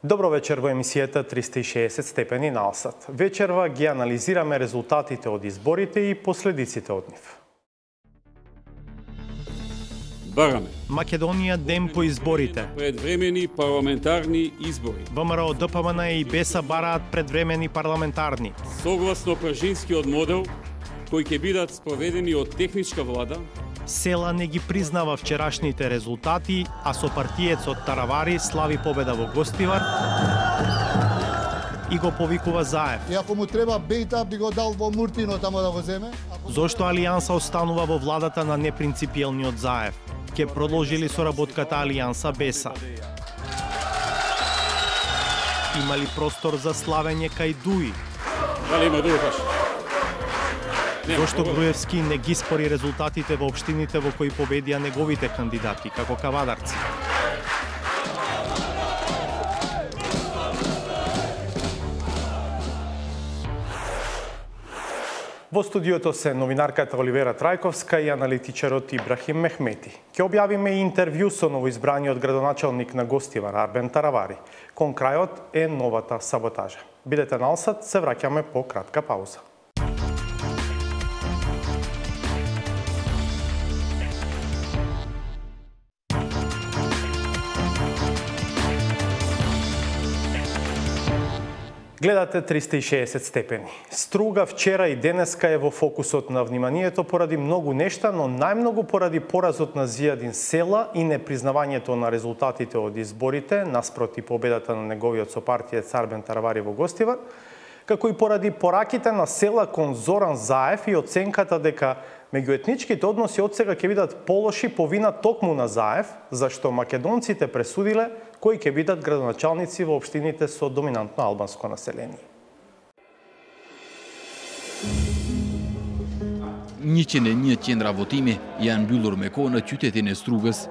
Добро вечер во емисијата 360 степени на Алсат. Вечерва ги анализираме резултатите од изборите и последиците од нив. Бараме Македонија ден по изборите. предвремени парламентарни избори. ВМРО, ДПМН и БЕСА бараат предвремени парламентарни. Согласно пржинскиот модел, кои ќе бидат спроведени од техничка влада, Села не ги признава вчерашните резултати, а со партиецот Таравари слави победа во Гостивар и го повикува Заев. И ако му треба бејта, би го дал во Муртино тамо да го земе. Зошто Алијанса останува во владата на непринципиелниот Заев? Ке продолжи ли соработката Алијанса БЕСА? Има ли простор за славење кај Дуи? дали има друга каша? Зошто Груевски не ги спори резултатите во општините во кои победија неговите кандидати, како кавадарци? Во студиото се новинарката Оливера Трајковска и аналитичарот Ибрахим Мехмети. Ќе објавиме и интервју со новоизбраниот градоначалник на Гостивар Арбен Таравари. Кон крајот е новата саботажа. Бидете на Алсат, се враќаме по кратка пауза. Гледате 360 степени. Струга вчера и денеска е во фокусот на вниманието поради многу нешта, но најмногу поради поразот на Зијадин Села и непризнавањето на резултатите од изборите наспроти победата на неговиот сопартиец Арбен Таравари во Гостивар, како и поради пораките на Села кон Зоран Заев и оценката дека меѓуетничките односи одсега ќе бидат полоши по вина токму на Заев, зашто македонците пресудиле кои ќе бидат градоначалници во општините со доминантно албанско население. Një qendra votimi janë mbyllur me kohë në qytetin e Strugës.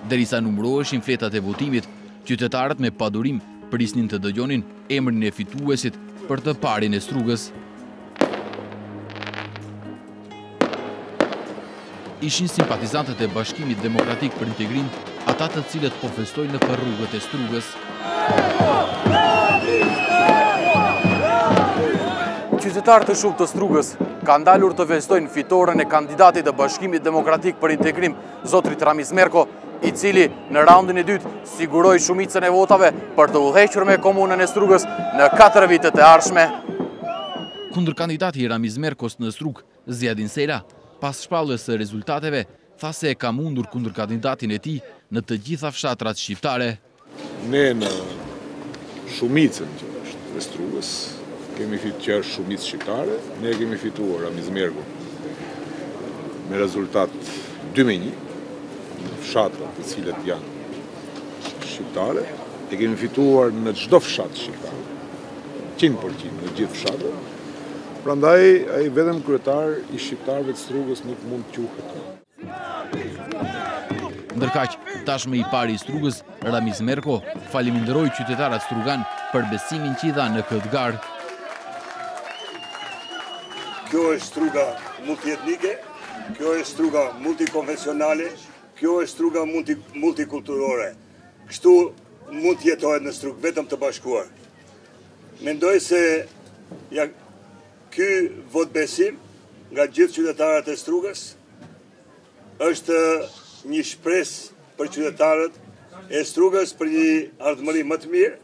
Derisa numëroheshin fletat e votimit, qytetarët me padurim prisnin të dëgjonin emrin e fituesit për të parin e Strugës. Ishin simpatizantët e Bashkimit Demokratik për Integrim, ata të cilët po festojnë në për rrugët e Strugës. Qytetarët e shumë të Strugës kanë dalur të festojnë fitoren e kandidatit të Bashkimit Demokratik për Integrim, zotrit Ramiz Merko, i cili në raundin e dytë siguroi shumicën e votave për të udhëhequr me komunën e Strugës në 4 vitet e ardhshme. Kundër kandidati Ramiz Merkos në Strugë, Zjadin Sela, pas shpalljes së rezultateve, tha se e ka mundur kundër kandidatin e tij në të gjitha fshatrat shqiptare. Ne në shumicën që është e Strugës, kemi që është shumicë shqiptare, ne kemi fituar Ramiz Merko me rezultat 2-1 në fshatrat të cilët janë shqiptare, e kemi fituar në çdo fshat shqiptare, 100% në gjithë fshatrat. Prandaj, ai vetëm kryetar i shqiptarëve të Strugës nuk mund të quhet. Ndërkaq, tashmë i pari i Strugës, Ramiz Merko, faleminderoi qytetarët strugan për besimin që i dha në këtë garë. Kjo është Struga multietnike, kjo është Struga multikonfesionale, kjo është Struga multikulturore. Kështu mund të jetohet në Strugë vetëm të bashkuar. Mendoj se ky vot besim nga gjithë qytetarët e Strugës është një shpresë për qytetarët e Strugës për një ardhmëri më të mirë.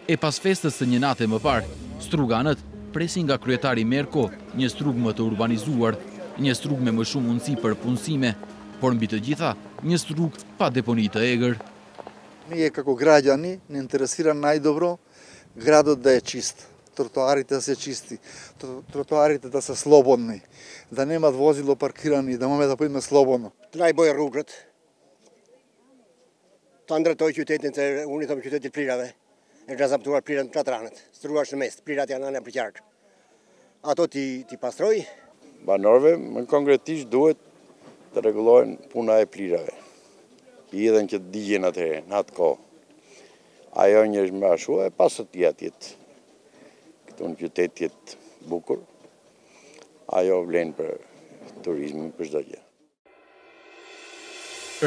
E pas festës së një nate më parë, struganët presin nga kryetari Merko një Strugë më të urbanizuar, një Strugë me më shumë mundësi për punësime, por mbi të gjitha një Strugë pa deponi të egër. Ние како граѓани не интересира најдобро градот да е чист, тротоарите да се чисти, тротоарите да се слободни, да немат возило паркирани, да можеме да појдеме слободно. Trajboj rrugët, ta ndërtoj qytetin se unë i thëmë qytetit plirave, e grazaptuar plirën të katranët, Struga është në mes, plirat janë anë e përqarkë. Ato ti pastroj. Banorëve, më konkretisht duhet të rregullohen puna e plirave. Idhen që të digjen atëherë, në atë kohë. Ajo një është më ashua e pasët tjetë. Këtu në qytet jetë bukur. Ajo vlen për turizmin për çdo gjë.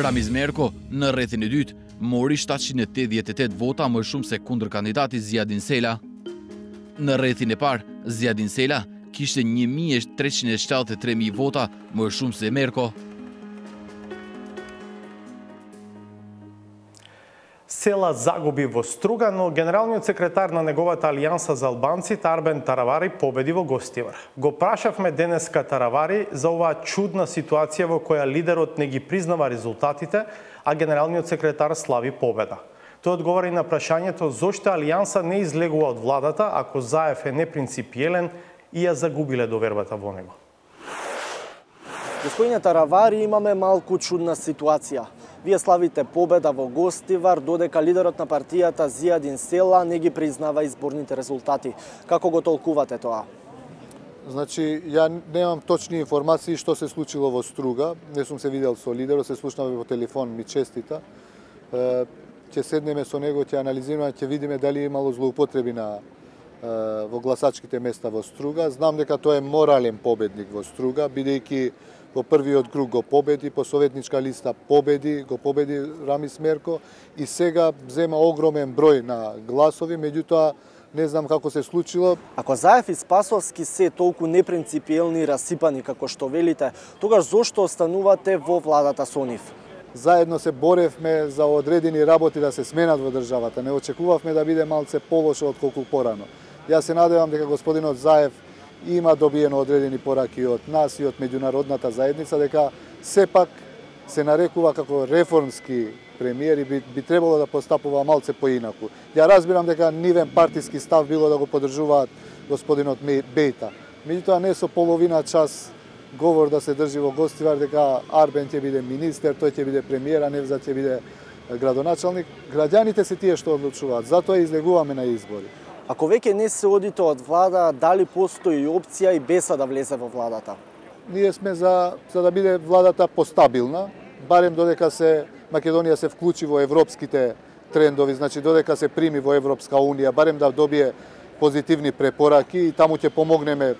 Ramiz Merko, në rrethin e dytë, mori 788 vota më shumë se kundër kandidati Zjadin Sela. Në rrethin e parë, Zjadin Sela kishte 1.373.000 vota më shumë se Merko. Села загуби во Струга, но генералниот секретар на неговата Алијанса за албанците Арбен Таравари победи во Гостивар. Го прашавме денеска Таравари за оваа чудна ситуација во која лидерот не ги признава резултатите, а генералниот секретар слави победа. Тој одговори на прашањето зошто Алијанса не излегува од владата ако Заев е непринципиелен и ја загубиле довербата во него. Господине Таравари, имаме малку чудна ситуација. Вие славите победа во Гостивар, додека лидерот на партијата Зијадин Села не ги признава изборните резултати. Како го толкувате тоа? Значи, ја немам точни информации што се случило во Струга. Не сум се видел со лидерот, се слушнавме по телефон, ми честита. Ќе седнеме со него, ќе анализираме, ќе видиме дали имало злоупотреби во гласачките места во Струга. Знам дека тој е морален победник во Струга, бидејќи во првиот круг го победи, по советничка листа го победи Рамис Мерко и сега зема огромен број на гласови, меѓутоа не знам како се случило. Ако Заев и Спасовски се толку непринципиелни и расипани како што велите, тогаш зошто останувате во владата со нив? Заедно се боревме за одредени работи да се сменат во државата. Не очекувавме да биде малце полошо отколку порано. Јас се надевам дека господинот Заев има добиено одредени пораки од нас и од меѓународната заедница, дека сепак се нарекува како реформски премиер и би требало да постапува малце поинаку. Ја разбирам дека нивен партиски став било да го поддржуваат господинот Бејта. Меѓутоа не со половина час говор да се држи во Гостивар дека Арбен ќе биде министер, тој ќе биде премиер, а Невзат ќе биде градоначалник. Граѓаните се тие што одлучуваат, затоа излегуваме на избори. Ако веќе не се одите од влада, дали постои опција и Беса да влезе во владата? Ние сме за да биде владата постабилна, барем додека Македонија се вклучи во европските трендови, значи додека се прими во Европска унија, барем да добие позитивни препораки и таму ќе помогнеме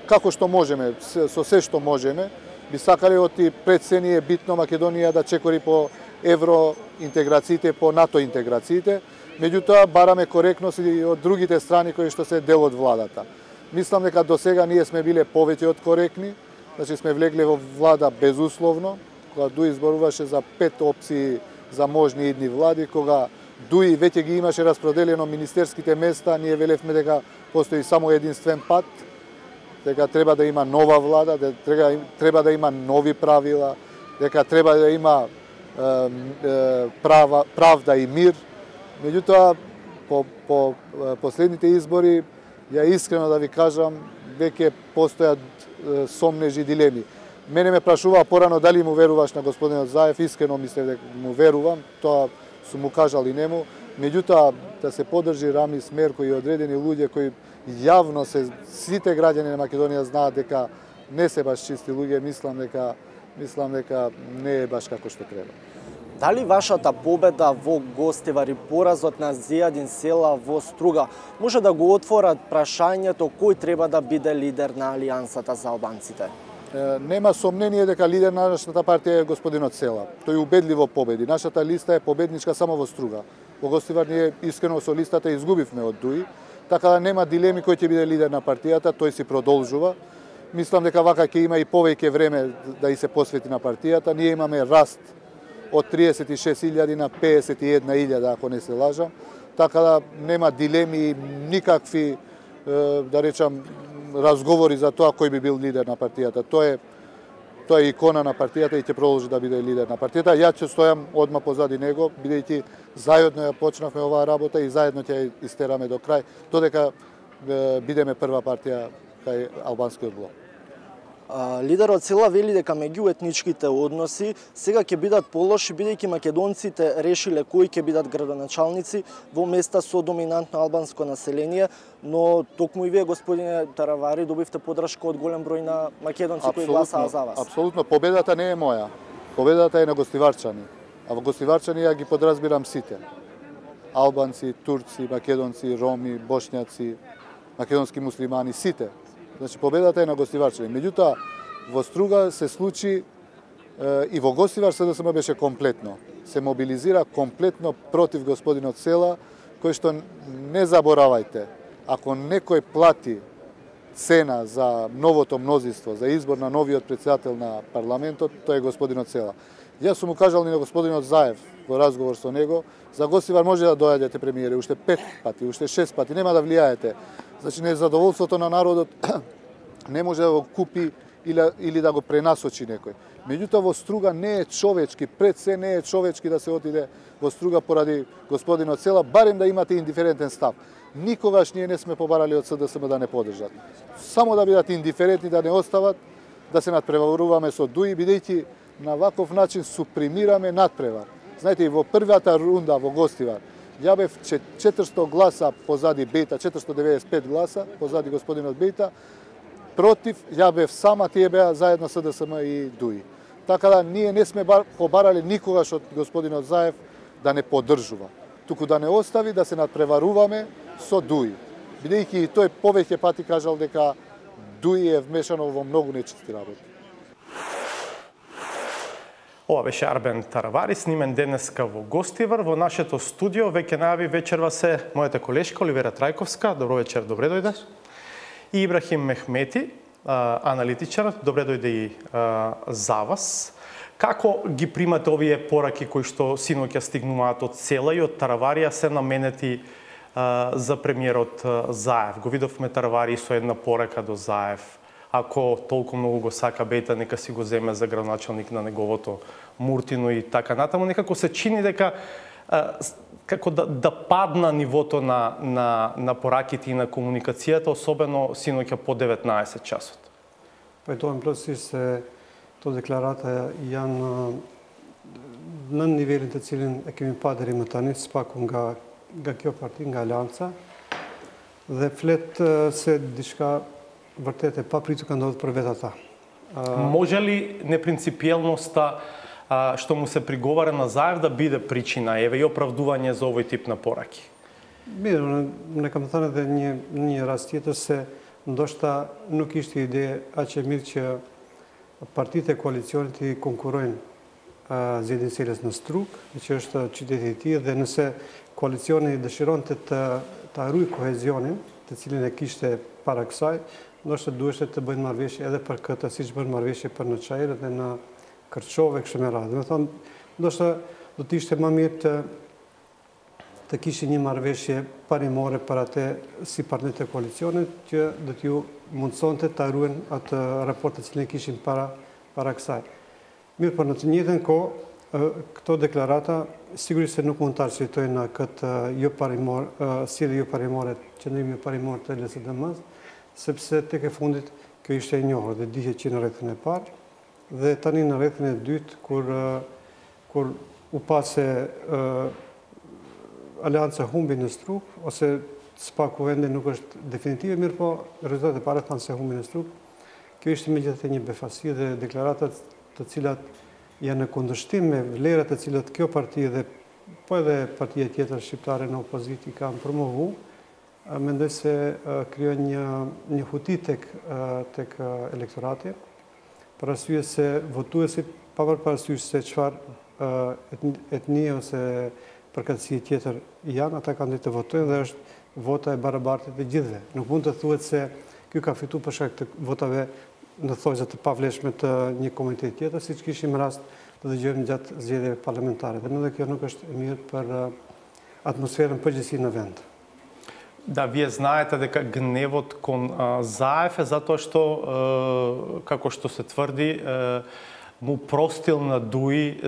како што можеме, со се што можеме. Би сакале оти пред се ни е битно Македонија да чекори по евроинтеграциите, по НАТО интеграциите. Меѓутоа, бараме коректност и од другите страни кои што се дел од владата. Мислам дека до сега ние сме биле повеќе од коректни, значи сме влегле во влада безусловно, кога Дуи изборуваше за 5 опции за можни идни влади, кога Дуи веќе ги имаше распределено министерските места, ние велевме дека постои само единствен пат, дека треба да има нова влада, дека треба да има нови правила, дека треба да има правда и мир. Меѓутоа, по последните избори, ја искрено да ви кажам, веќе постојат сомнежи дилеми. Мене ме прашуваа порано дали му веруваш на господинот Заев, искрено мислев дека му верувам, тоа сум му кажал и нему. Меѓутоа, да се поддржи Рамис Мерко и одредени луѓе кои јавно сите граѓани на Македонија знаат дека не се баш чисти луѓе, мислам дека не е баш како што треба. Дали вашата победа во Гостивар и поразот на Зијадин Села во Струга може да го отворат прашањето кој треба да биде лидер на Алијансата за албанците? Нема сомнение дека лидер на нашата партија е господинот Села. Тој убедливо победи. Нашата листа е победничка само во Струга. Во Гостивар ние искрено со листата изгубивме од Дуи, така да нема дилеми кој ќе биде лидер на партијата, тој си продолжува. Мислам дека вака ќе има и повеќе време да и се посвети на партијата. Ние имаме раст од 36.000 на 51.000, ако не се лажам. Така да нема дилеми, никакви, да речам, разговори за тоа кој би бил лидер на партијата. Тој е икона на партијата и ќе продолжи да биде лидер на партијата. Ја ќе стојам одма позади него, бидејќи заедно ја почнавме оваа работа и заедно ќе ја истераме до крај, додека бидеме прва партија кај албанскиот блок. Лидерот Села вели дека меѓуетничките односи сега ќе бидат полоши бидејќи македонците решиле кои ќе бидат градоначалници во места со доминантно албанско население, но токму и вие, господине Таравари, добивте поддршка од голем број на македонци кои гласаа за вас. Апсолутно, победата не е моја. Победата е на гостиварчани. А во гостиварчани ја ги подразбирам сите. Албанци, турци, македонци, роми, бошњаци, македонски муслимани, сите. Значи, победата е на гостиварчани. Меѓутоа, во Струга се случи и во Гостивар СДСМ беше комплетно. Се мобилизира комплетно против господинот Села, кој што не заборавајте, ако некој плати цена за новото мнозинство, за избор на новиот председател на парламентот, тој е господинот Села. Јас сум му кажал и на господинот Заев во разговор со него, за Гостивар може да дојдете премиери уште 5 пати, уште 6 пати, нема да влијаете. Значи незадоволството на народот не може да го купи или да го пренасочи некој. Меѓутоа во Струга не е човечки, пред се не е човечки да се отиде во Струга поради господинот Села, барем да имате индиферентен став. Никогаш ние не сме побарали од СДСМ да не поддржат. Само да бидат индиферентни, да не остават, да се надпреваруваме со ДУИ, бидејќи на ваков начин супримираме надпревар. Знаете, и во првата рунда во Гостивар, ја бев 400 гласа позади Бејта, 495 гласа позади господинот Бејта, против, ја бев сама, тие беа заедно СДСМ и ДУИ. Така да ние не сме побарали никогаш од господинот Заев да не поддржува, туку да не остави да се надпреваруваме со ДУИ. Бидејќи и тој повеќе пати кажал дека ДУИ е вмешано во многу нечисти работи. Ова беше Арбен Таравари, снимен денеска во Гостивар. Во нашето студио веќе најави вечерва се мојата колешка Оливера Трајковска. Добро вечер, добре дојдеш. И Ибрахим Мехмети, аналитичар, добре дојде и за вас. Како ги примате овие пораки кои што синоќа стигнуваат од Села и од Тараварија се наменети за премиерот Заев? Го видовме Таравари со една порака до Заев. Ако толку многу го сака Бејта, нека си го земе за градоначалник на неговото Муртино и така натаму. Некако се чини дека како да падна нивото на пораките и на комуникацијата, особено синоќа по 19 часот. Па тоа плюсис се тоа декларата janë në nivelin të cilin e kemi pa deri më tani, spaku nga kjo parti, nga Alianca, dhe flet se diçka vërtet e papritur ka ndodhur për vetë ata. Може ли непринципиелноста што му се приговара на Заев да биде причина, еве и оправдување за овој тип на пораки? Mirë, ne kam thënë edhe një rast tjetër se ndoshta nuk ishte ide aq e mirë që partitë e koalicionit i konkurrojnë zgjedhjen e Selës në Strug, që është qyteti i tij, dhe nëse koalicioni dëshironte të harrojë kohezionin, të cilin e kishte para kësaj, ndoshta duheshte të bëjnë marrëveshje edhe për këtë, siç bën marrëveshje për në Çajër dhe në Kërçove kështu me radhë. Do të thonë, ndoshta do të ishte më mirë të kishin një marrëveshje parimore për atë si partner të koalicionit që do t'ju mundsonte të harruan atë raport të cilin kishin para kësaj. Mirë, por në të njëjtën kohë këto deklarata sigurisht se nuk mund të arsytojnë këtë sjellje jo parimore, qëndrim jo parimor të LSDM-s, sepse tek e fundit kjo ishte e njohur dhe dihet që në rrethin e parë dhe tani në rrethin e dytë kur u pa se Alianca humbi në Strug, ose spaku vende nuk është definitive, mirë po rezultatet e para thanë se humbi në Strug. Kjo ishte megjithatë një befasi dhe deklaratat të cilat janë në kundërshtim me vlerat të cilat kjo parti dhe po edhe partia tjetër shqiptare në opozitë i kanë promovu. Mendoj se krijon një huti tek elektorati, për arsye se votuesit pavarësisht parasysh se çfarë etnie ose përkatësie tjetër janë, ata kanë ditë të votojnë dhe është vota e barabartë të gjithëve. Nuk mund të thuhet se ky ka fituar për shkak të votave në thojza të pavlefshme të një komuniteti tjetër, siç kishim rast të dëgjojmë gjatë zgjedhjeve parlamentare. Dhe edhe kjo nuk është e mirë për atmosferën përgjithësi në vend. Да, вие знаете дека гневот кон Заев е затоа што, како што се тврди, му простил на ДУИ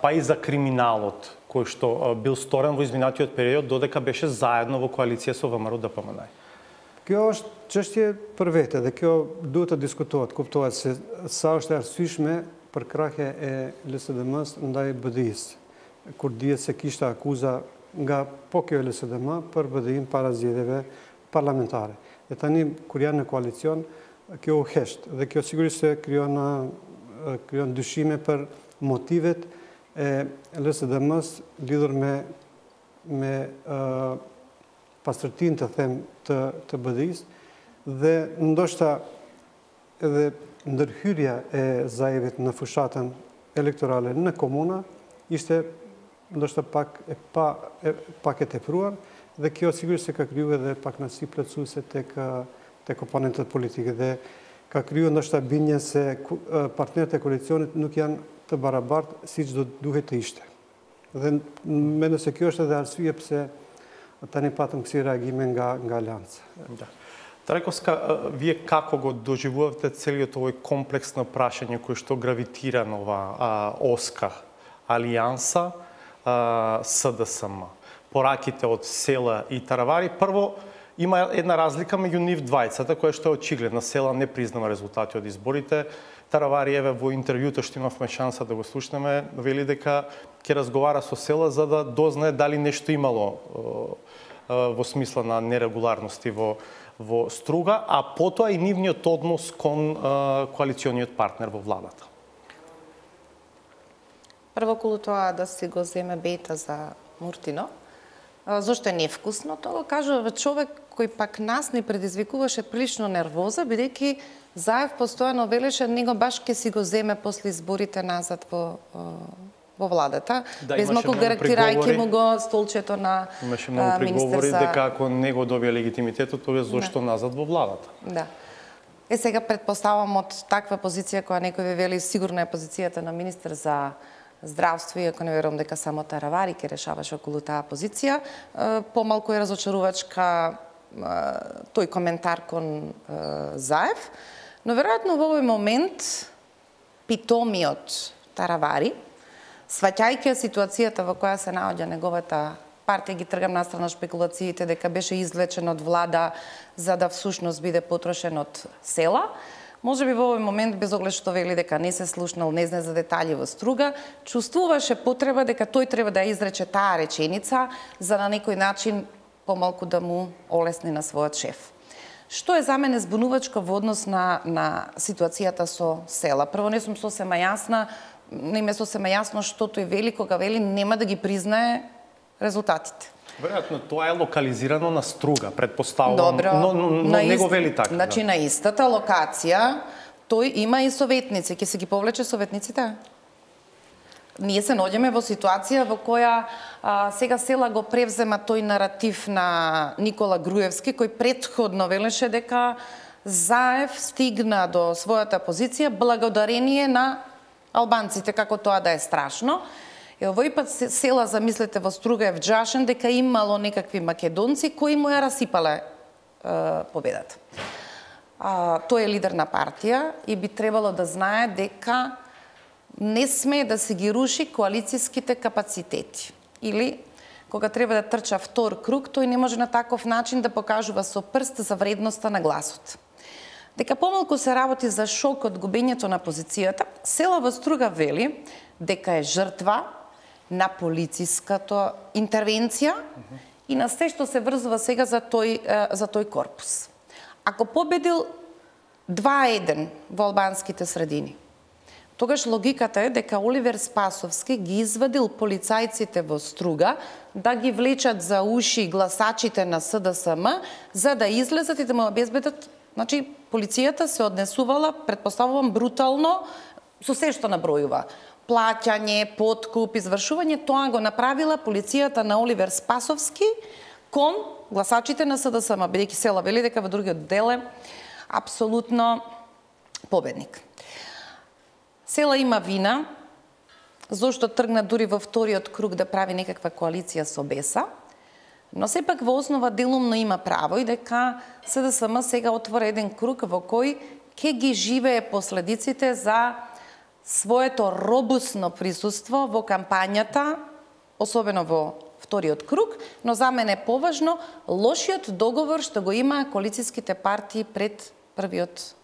па и за криминалот кој што бил сторен во изминатиот период додека беше заедно во коалиција со ВМРО-ДПМН. Kjo është çështje për vete dhe kjo duhet të diskutohet, kuptohet se sa është e arsyeshme për krahje e LSDM-s ndaj BDI-s, kur dihet se kishte akuza nga po kjo LSDM për BDI-n para zgjedhjeve parlamentare. Dhe tani kur janë në koalicion, kjo u hesht dhe kjo sigurisht se krijon dyshime për motivet e LSDM-s lidhur me pastërtinë të them të BDI-s dhe ndoshta edhe ndërhyrja e Zaevit në fushatën електорален на комуна, ishte ndoshta pak e tepruar dhe kjo sigurisht se ka kriju edhe pak nësi plotësuese tek oponentët politike dhe ka kriju ndoshta bindjen se partnerët e koalicionit nuk janë të barabartë siç do duhet të ishte. Dhe mendoj se kjo është edhe arsye pse tani patëm kësi reagime nga Alianca. Трајковска, вие како го доживувавте целиот овој комплекс на прашање кој што гравитира на ова ОСКА, Алијанса, СДСМ, пораките од Села и Таравари? Прво, има една разлика меѓу нив двајцата, која што е очигледна. Села не признава резултати од изборите. Таравари, еве, во интервјуто што имавме шанса да го слушнеме, вели дека ќе разговара со Села за да дознае дали нешто имало во смисла на нерегуларности во Струга, а потоа и нивниот однос кон коалициониот партнер во владата. Прво, околу тоа да си го земе бета за Муртино, зашто е невкусно, тоа го кажува човек кој пак нас ни предизвикуваше прилично нервоза, бидејќи Заев постојано велеше него баш ке си го земе после изборите назад во владата, без малку гарантирајќи му го столчето на министер за... Имаше многу приговори дека ако не го добија легитимитетот, тоа е зошто назад во владата. Да. Сега предпоставам од таква позиција која некој ви вели сигурно е позицијата на министер за здравство, иако не верувам дека само Таравари ќе решаваше околу таа позиција, помалку е разочарувачка тој коментар кон Заев, но веројатно во овој момент питомиот Таравари, сваќајќи ситуацијата во која се наоѓа неговата партија, ги тргам настрана шпекулациите дека беше извлечен од влада за да всушност биде потрошен од Села, може би во овој момент, без оглед што вели дека не се слушнал, не знае за детали во Струга, чувствуваше потреба дека тој треба да изрече таа реченица за на некој начин помалку да му олесни на својот шеф. Што е за мене збунувачко во однос на ситуацијата со Села? Прво, не сум сосема јасна, не ми е сосема јасно што тој вели кога вели нема да ги признае резултатите. Веројатно тоа е локализирано на Струга, предпоставувам, но не го вели така. Значи на истата локација тој има и советници, ќе се ги повлече советниците? Ние се наоѓаме во ситуација во која сега Села го превзема тој наратив на Никола Груевски, кој претходно велеше дека Заев стигна до својата позиција благодарение на албанците, како тоа да е страшно. И овој пат Села, замислете, во Струга е вџашен дека имало некакви македонци кои му ја расипале победата. Тој е лидер на партија и би требало да знае дека не смее да се ги руши коалицијските капацитети. Или, кога треба да трча втор круг, тој не може на таков начин да покажува со прст за вредноста на гласот. Дека помалку се работи за шок од губењето на позицијата, Села во Струга вели дека е жртва на полицијската интервенција и на се што се врзува сега за тој корпус. Ако победил 2-1 во албанските средини, тогаш логиката е дека Оливер Спасовски ги извадил полицајците во Струга да ги влечат за уши гласачите на СДСМ за да излезат и да му обезбедат. Значи, полицијата се однесувала, предпоставувам, брутално со се што набројува. Плаќање, подкуп, извршување, тоа го направила полицијата на Оливер Спасовски кон гласачите на СДСМ, бидејќи Села вели дека во другиот дел е апсолутно победник. Села има вина, зошто тргна дури во вториот круг да прави некаква коалиција со Беса, но сепак во основа делумно има право и дека СДСМ сега отвора еден круг во кој ќе ги живее последиците за своето робусно присуство во кампањата, особено во вториот круг, но за мене е поважно лошиот договор што го имаа коалицијските партии пред првиот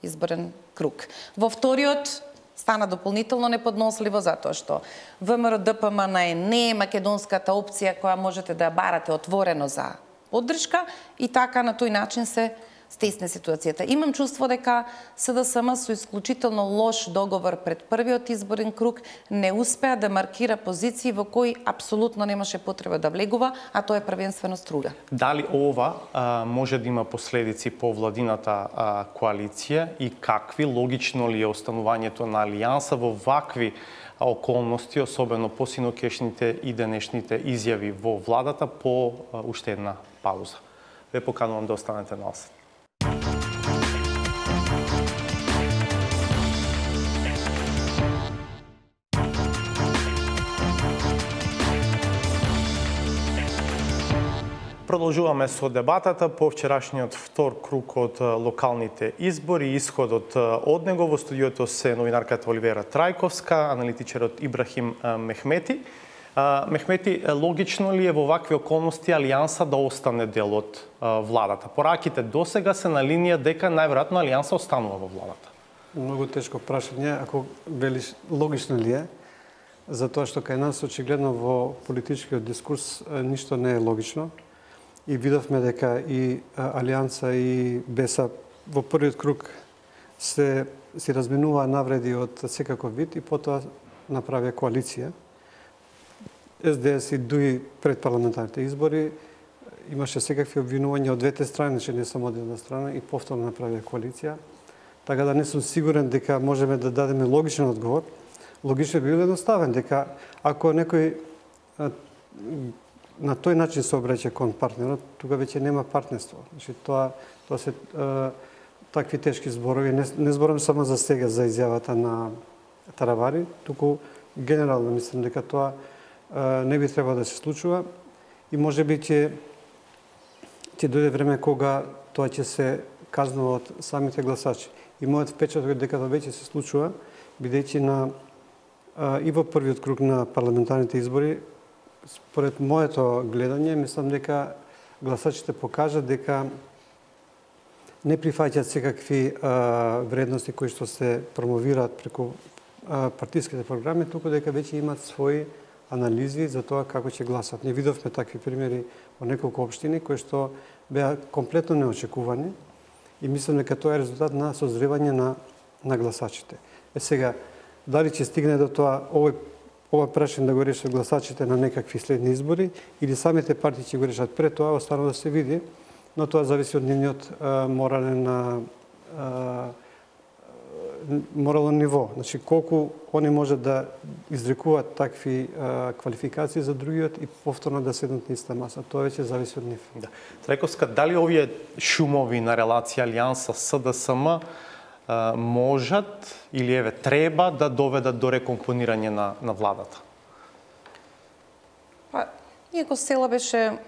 изборен круг. Во вториот стана дополнително неподносливо затоа што ВМРО ДПМН не е македонската опција која можете да ја барате отворено за поддршка и така на тој начин се стесне ситуацијата. Имам чувство дека СДСМ со исклучително лош договор пред првиот изборен круг не успеа да маркира позиции во кои апсолутно немаше потреба да влегува, а тоа е првенствено Струга. Дали ова може да има последици по владината коалиција и какви, логично ли е останувањето на алијанса во вакви околности, особено по синокешните и денешните изјави во владата по уште една пауза? Ве поканувам да останете на нас. Продолжуваме со дебатата по вчерашниот втор круг од локалните избори. Исходот од него во студиото се новинарката Оливера Трајковска, аналитичарот Ибрахим Мехмети. Мехмети, логично ли е во вакви околности алијанса да остане дел од владата? Пораките досега се на линија дека најверојатно алијанса останува во владата. Многу тешко прашање, ако велиш логично ли е, затоа што кај нас очигледно во политичкиот дискурс ништо не е логично. И видовме дека и Алијанса и БЕСА во првиот круг си разменуваа навреди од секаков вид и потоа направија коалиција. СДС и ДУИ пред парламентарните избори имаше секакви обвинувања од двете страни, че не само од една страна, и повторно направија коалиција. Така да не сум сигурен дека можеме да дадеме логичен одговор. Логично би било едноставен дека ако некој на тој начин се обраќа кон партнерот, тука веќе нема партнерство. Значи тоа се такви тешки зборови. Не зборам само за сега за изјавата на Таравари, туку генерално мислам дека тоа не би требало да се случува и можеби ќе дојде време кога тоа ќе се казнува од самите гласачи. И мојот впечаток е дека тоа веќе се случува, бидејќи и во првиот круг на парламентарните избори, според моето гледање, мислам дека гласачите покажат дека не прифаќаат секакви вредности кои што се промовираат преку партиските програми, туку дека веќе имаат своји анализи за тоа како ќе гласат. Не видовме такви примери во неколку општини кои што беа комплетно неочекувани и мислам дека тоа е резултат на созревање на гласачите. Сега, дали ќе стигне до тоа ова прашање да го решат гласачите на некакви следни избори или самите партии ќе го решат пред тоа, останува да се види, но тоа зависи од нивниот морален ниво. Значи, колку они можат да изрекуваат такви квалификации за другиот и повторно да седнат на иста маса. Тоа веќе зависи од нив. Да. Трајковска, дали овие шумови на релација Алијанса СДСМ можат или еве треба да доведат до рекомпонирање на владата? Иако Села беше,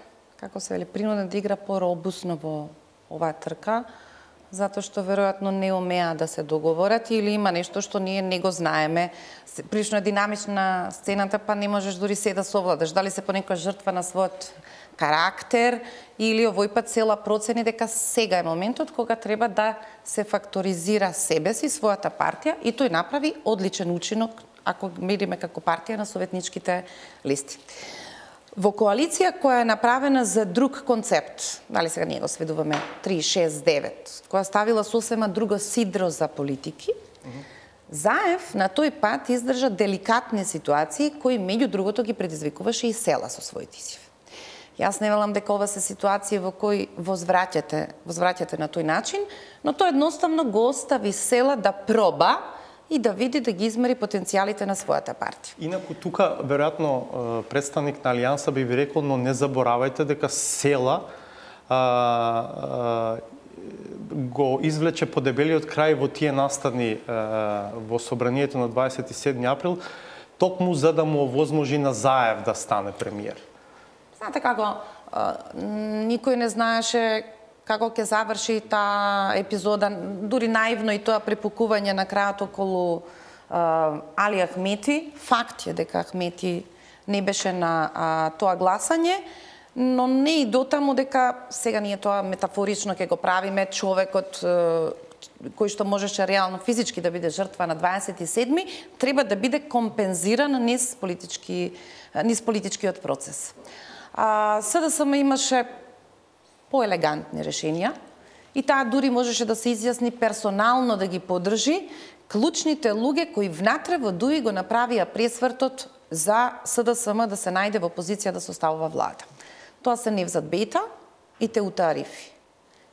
како се вели, принуден да игра поробусно во оваа трка, затоа што веројатно не умеа да се договорат или има нешто што ние не го знаеме. Прилично е динамична сцената, па не можеш дури се да совладаш. Дали се по некоја жртва на својот карактер или овој пат Села процени дека сега е моментот кога треба да се факторизира себе си, својата партија, и тој направи одличен учинок, ако мериме како партија на советничките листи. Во коалиција која е направена за друг концепт, дали сега ние го сведуваме 3-6-9, која ставила сосема друго сидро за политики, Заев на тој пат издржа деликатни ситуации кои меѓу другото ги предизвикуваше и Села со своите изјави. Јас не велам дека ова се ситуација во кои возвраќате на тој начин, но тој едноставно го остави Села да проба и да види, да ги измери потенцијалите на својата партија. Инаку тука, веројатно, представник на Алијанса би ви рекол, но не заборавајте дека Села го извлече по дебелиот крај во тие настани во собранието на 27 април, токму за да му овозможи на Заев да стане премиер. Знаете како, никој не знаеше како ќе заврши таа епизода, дури наивно и тоа препукување на крајот околу Али Ахмети. Факт е дека Ахмети не беше на тоа гласање, но не и дотаму дека сега ние тоа метафорично ќе го правиме, човекот кој што можеше реално физички да биде жртва на 27-ми, треба да биде компензиран низ политичкиот процес. СДСМ имаше поелегантни решенија и таа дури можеше да се изјасни персонално да ги поддржи клучните луѓе кои внатре во ДУИ го направија пресвртот за СДСМ да се најде во позиција да составува влада. Тоа се Невзат Бејта и Теута Арифи.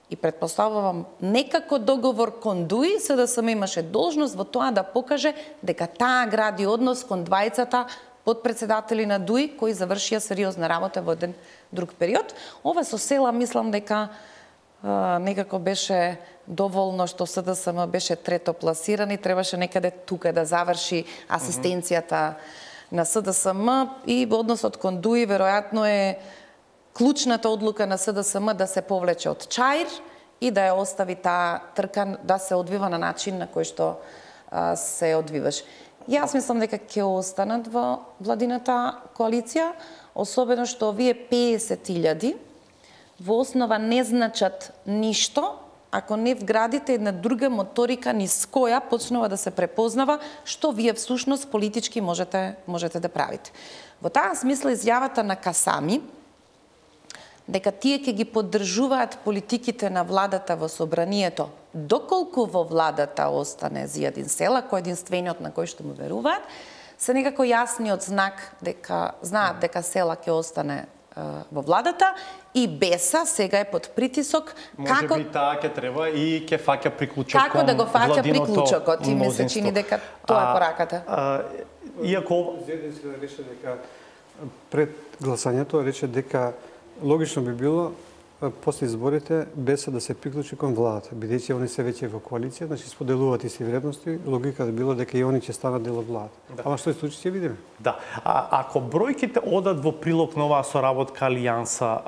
И предпоставувам, некако договор кон ДУИ, СДСМ имаше должност во тоа да покаже дека таа гради однос кон двајцата подпредседатели на ДУИ кои завршија сериозна работа во еден друг период. Ова со села мислам дека некако беше доволно што СДСМ беше трето пласиран и требаше некаде тука да заврши асистенцијата на СДСМ и во односот кон ДУИ веројатно е клучната одлука на СДСМ да се повлече од Чаир и да ја остави таа трка да се одвива на начин на кој што се одвиваш. Јас мислам дека ќе останат во владината коалиција, особено што овие 50.000 во основа не значат ништо ако не вградите една друга моторика низ која почнува да се препознава што вие всушност политички можете да правите. Во таа смисла изјавата на Касами дека тие ќе ги поддржуваат политиките на владата во собранието, доколку во владата остане Зијадин Села, кој единствениот на кој што му веруваат, се некако јасниот знак дека знаат дека Села ќе остане во владата и Беса сега е под притисок како може би таа ќе треба и ќе фаќа приклучок како да го фаќа приклучокот и ми се чини дека тоа е пораката. Иако Зијадин Села рече дека пред гласањето рече дека логично би било после изборите Беса да се приклучи кон владата, бидејќи они се веќе во коалиција, значи споделуваат исти вредности, логика да било дека и они ќе станат дел од владата. Да. Ама што се случи ќе видиме. Да. Ако бројките одат во прилог на оваа соработка Алијанса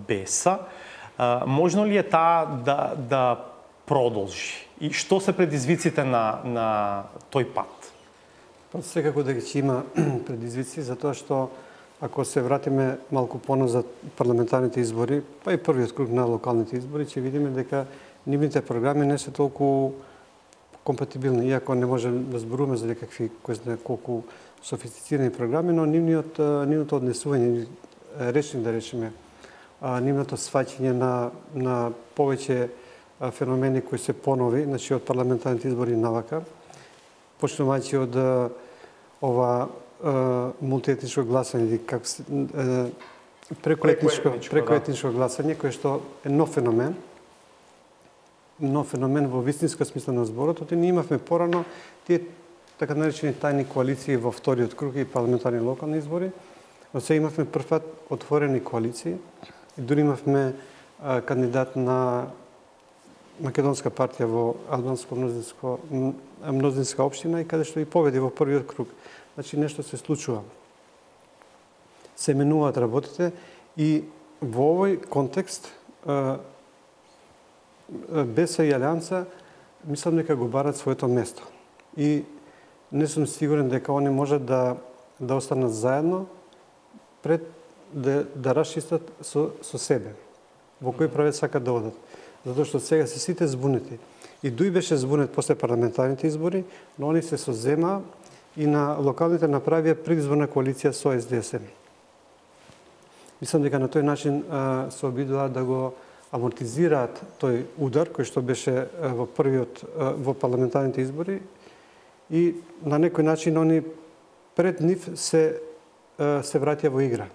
Беса, можно ли е таа да продолжи? И што се предизвиците на тој пат? Па секако дека ќе има предизвици, затоа што ако се вратиме малку поназад парламентарните избори, па и првиот круг на локалните избори, ќе видиме дека нивните програми не се толку компатибилни, иако не можем да зборуваме за некакви кој знае колку софистицирани програми, но нивното однесување, речник да речеме, нивното сваќање на повеќе феномени кои се понови, значи од парламентарните избори навака, почнувајќи од ова мултиетничко гласање, прекоетничко гласање, кој што е нов феномен во вистинска смисла на зборот, оти ние имавме порано тие така наречени тајни коалиции во вториот круг и парламентарни локални избори, но сега имавме првпат отворени коалиции и дури имавме кандидат на Македонска партија во албанско мнозинска општина и каде што и победи во првиот круг. Значи, нешто се случува. Се менуваат работите и во овој контекст Беса и Алијанса мислам дека го барат своето место. И не сум сигурен дека они можат да останат заедно пред да расчистат со себе. Во кој правец сакат да одат. Затоа што сега се сите збунети. И ДУИ беше збунет после парламентарните избори, но они се созема и на локалните направија предизборна коалиција со СДСМ. Мислам дека на тој начин се обидуваат да го амортизираат тој удар кој што беше во парламентарните избори и на некој начин они пред нив се враќа во игра.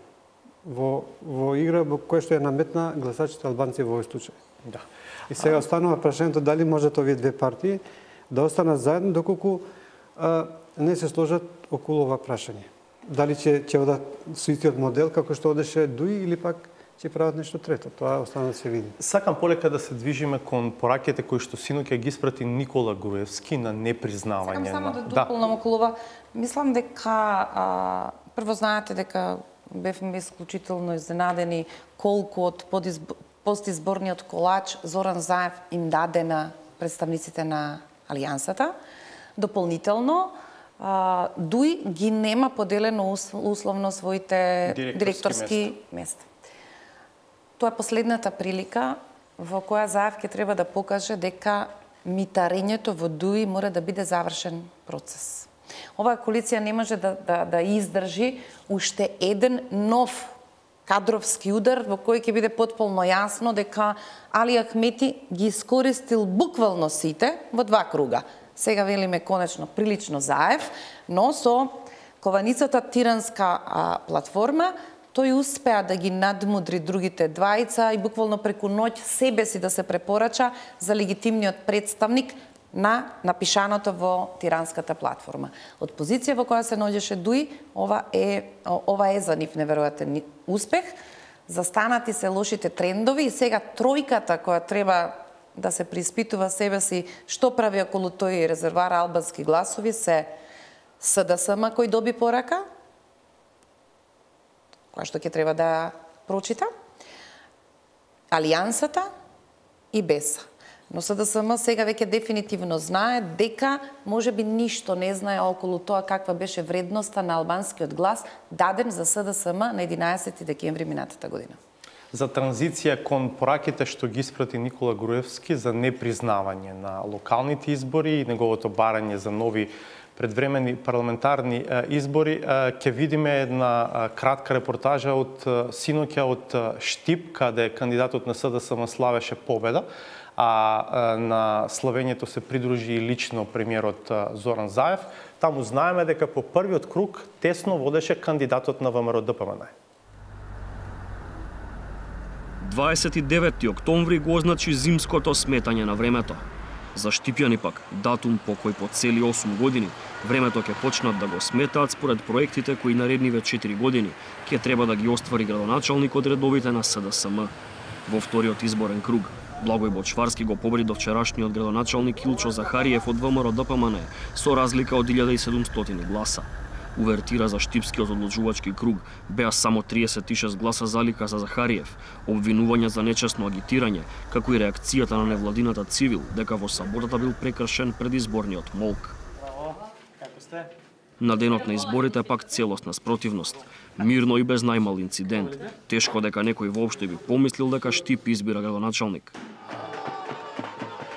Во игра во која што ја наметна гласачите албанци во овој случај. Да. И сега останува прашањето дали можат овие две партии да останат заедно доколку не се сложат околу ова прашање. Дали ќе одат со истиот модел како што одеше ДУИ или пак ќе прават нешто трето. Тоа остана да се види. Сакам полека да се движиме кон пораките кои што синоќа ги испрати Никола Груевски на непризнавање. Сакам само да дополнам околу ова. Мислам дека прво знаете дека бевме исклучително изненадени колку од постизборниот колач Зоран Заев им даде на представниците на Алијансата. Дополнително, ДУИ ги нема поделено условно своите директорски места. Тоа е последната прилика во која Заев ќе треба да покаже дека митарењето во ДУИ мора да биде завршен процес. Оваа коалиција не може да издржи уште еден нов кадровски удар во кој ќе биде потполно јасно дека Али Ахмети ги искористил буквално сите во 2 круга. Сега велиме конечно прилично заев, но со кованицата тиранска платформа тој успеа да ги надмудри другите двајца и буквално преку ноќ себе си да се препорача за легитимниот представник на напишаното во тиранската платформа. Од позиција во која се наоѓаше Дуи, ова е за нив неверојатен успех. Застанати се лошите трендови и сега тројката која треба да се приспитува себе си што прави околу тој резервар албански гласови се СДСМ кој доби порака, која што ќе треба да прочита, Алијансата и БЕСА. Но СДСМ сега веќе дефинитивно знае дека можеби ништо не знае околу тоа каква беше вредноста на албанскиот глас даден за СДСМ на 11 декември минатата година. За транзиција кон пораките што ги испрати Никола Груевски за непризнавање на локалните избори и неговото барање за нови предвремени парламентарни избори, ќе видиме една кратка репортажа од синоќа од Штип, каде кандидатот на СДСМ славеше победа, а на славењето се придружи и лично премиерот Зоран Заев. Таму знаеме дека по првиот круг тесно водеше кандидатот на ВМРО-ДПМН. 29 октомври го означи зимското сметање на времето. За Штипјани пак, датум по кој по цели 8 години времето ќе почнат да го сметаат според проектите кои наредниве 4 години ќе треба да ги оствари градоначалник од редовите на СДСМ. Во вториот изборен круг, Благој Бочварски го победи до вчерашниот градоначалник Илчо Захариев од ВМРО-ДПМН со разлика од 1700 гласа. Увертира за Штипскиот одлучувачки круг беа само 36 гласа залика за Захариев, обвинување за нечесно агитирање, како и реакцијата на невладината цивил дека во саботата бил прекршен предизборниот молк. На денот на изборите пак целосна спротивност, мирно и без најмал инцидент. Тешко дека некој воопшто би помислил дека Штип избира градоначалник.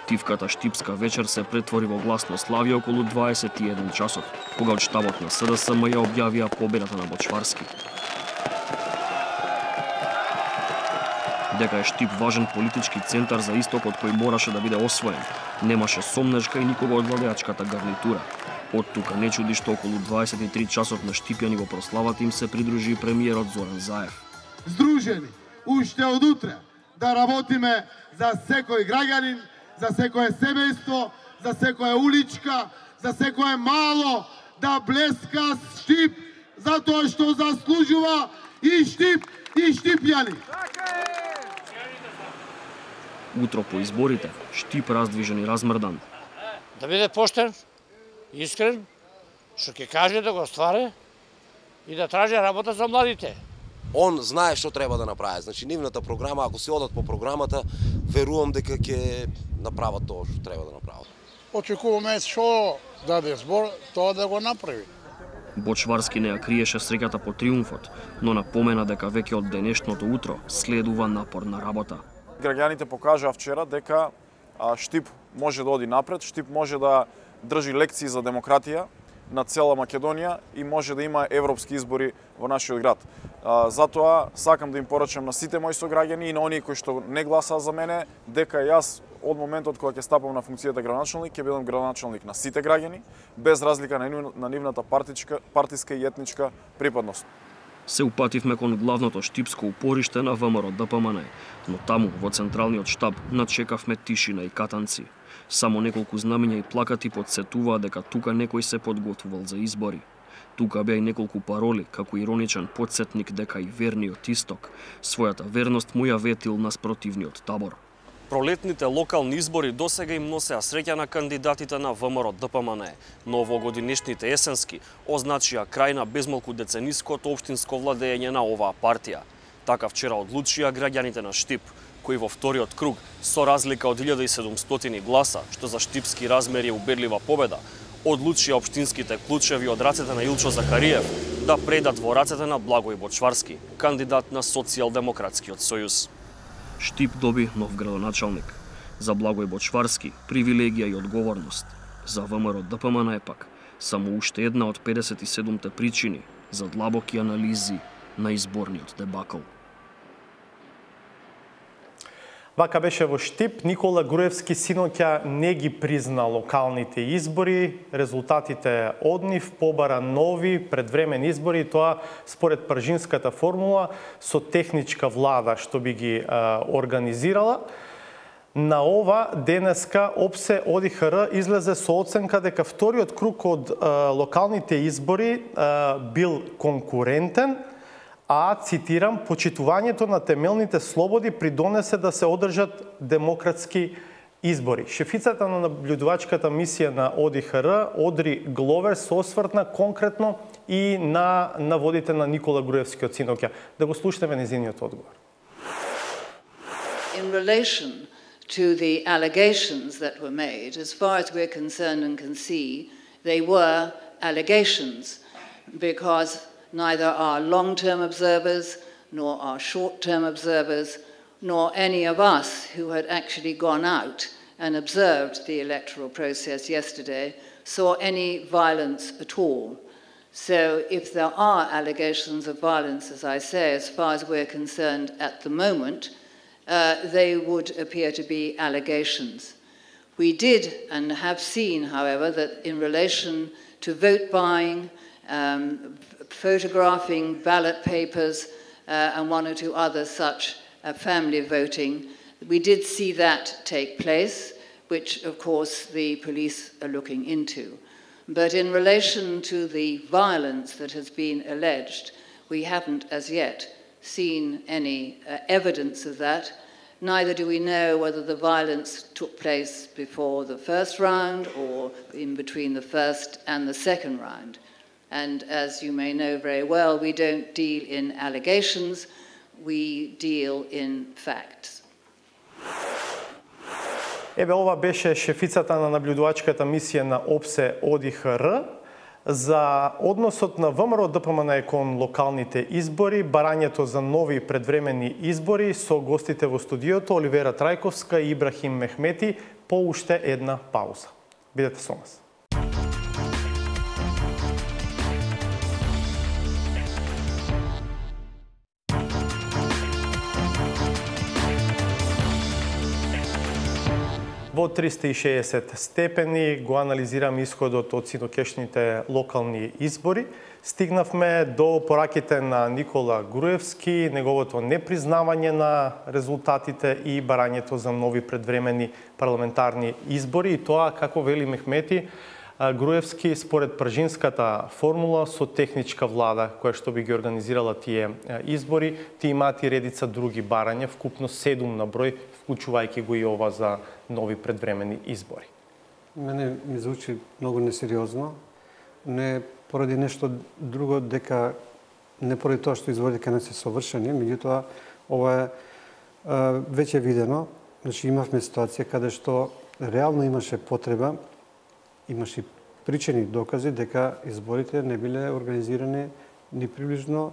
Тивката Штипска вечер се претвори во гласно славие околу 21 часот, кога од штабот на СДСМ ја објавија победата на Бочварски. Дека е Штип важен политички центар за истокот кој мораше да биде освоен, немаше сомнешка и никога од владеачката гарнитура. Од тука не чуди што околу 23 часот на Штипјани во прославата им се придружи и премиерот Зоран Заев. Здружени, уште од утре да работиме за секој граѓанин, за секое семејство, за секоја уличка, за секое мало, да блеска Штип, затоа што заслужува и Штип, и Штипјани. Утро по изборите, Штип раздвижен и размрдан. Да биде поштен, искрен, што ќе каже да го ствари и да тражи работа за младите. Он знае што треба да направи. Значи, нивната програма, ако се одат по програмата, верувам дека ќе направат тоа што треба да направат. Очекуваме што даде збор, тоа да го направи. Бочварски не ја криеше среќата по триумфот, но напомена дека веќе од денешното утро следува напорна работа. Граѓаните покажаа вчера дека Штип може да оди напред, Штип може да држи лекции за демократија на цела Македонија и може да има европски избори во нашиот град. Затоа сакам да им порачам на сите мои сограѓани и на оние кои што не гласаа за мене, дека јас од моментот кога ќе стапам на функцијата градоначалник, ќе бидам градоначалник на сите граѓани, без разлика на нивната партиска и етничка припадност. Се упативме кон главното штипско упориште на ВМРО-ДПМН, но таму, во централниот штаб, начекавме тишина и катанци. Само неколку знамења и плакати подсетуваа дека тука некој се подготвувал за избори. Тука беа и неколку пароли, како ироничен подсетник дека и верниот исток својата верност му ја ветил на спротивниот табор. Пролетните локални избори досега им носеа среќа на кандидатите на ВМРО-ДПМН, но овогодинешните есенски означија крај на безмалку децениското општинско владење на оваа партија. Така вчера одлучија граѓаните на Штип, кои во вториот круг, со разлика од 1700 гласа, што за штипски размери е убедлива победа, одлучија општинските клучеви од рацете на Илчо Захариев да предат во рацете на Благој Бочварски, кандидат на Социјалдемократскиот сојуз. Штип доби нов градоначалник. За Благој Бочварски привилегија и одговорност. За ВМРО-ДПМН пак само уште една од 57-те причини за длабоки анализи на изборниот дебакл. Вака беше во Штип, Никола Груевски синоќа не ги призна локалните избори, резултатите од нив, побара нови предвремени избори, тоа според пржинската формула со техничка влада што би ги организирала. На ова денеска ОПСЕ ОДИХР излезе со оценка дека вториот круг од локалните избори бил конкурентен, а, цитирам, почитувањето на темелните слободи придонесе да се одржат демократски избори. Шефицата на наблюдувачката мисија на ОДИХР, Одри Гловер, се освртна конкретно и на наводите на Никола Груевски од синоќа. Да го слушнеме незиниот одговор. In relation to the allegations that were made, as far as we're concerned and can see, they were allegations, because neither our long-term observers, nor our short-term observers, nor any of us who had actually gone out and observed the electoral process yesterday saw any violence at all. So if there are allegations of violence, as I say, as far as we're concerned at the moment, they would appear to be allegations. We did and have seen, however, that in relation to vote buying, photographing ballot papers, and one or two other such family voting, we did see that take place, which of course the police are looking into. But in relation to the violence that has been alleged, we haven't as yet seen any evidence of that. Neither do we know whether the violence took place before the first round or in between the first and the second round. And as you may know very well, we don't deal in allegations, we deal in facts. Еве, ова беше шефицата на наблюдувачката мисија на ОПСЕ ОДИХР за односот на ВМРО ДПМН кон локалните избори, барањето за нови предвремени избори со гостите во студиото Оливера Трајковска и Ибрахим Мехмети по уште една пауза. Бидете со нас. Во 360 степени го анализирам исходот од синоќешните локални избори. Стигнавме до пораките на Никола Груевски, неговото непризнавање на резултатите и барањето за нови предвремени парламентарни избори. И тоа, како вели Мехмети, Груевски според пржинската формула со техничка влада која што би ги организирала тие избори, ти имаат и редица други барања, вкупно 7 на број, вклучувајќи го и ова за нови предвремени избори. Мене ми звучи многу несериозно, не поради нешто друго, дека не поради тоа што изборите не се совршени, меѓутоа ова е веќе видено. Значи имавме ситуација каде што реално имаше потреба, имаше причини, докази дека изборите не биле организирани ни приближно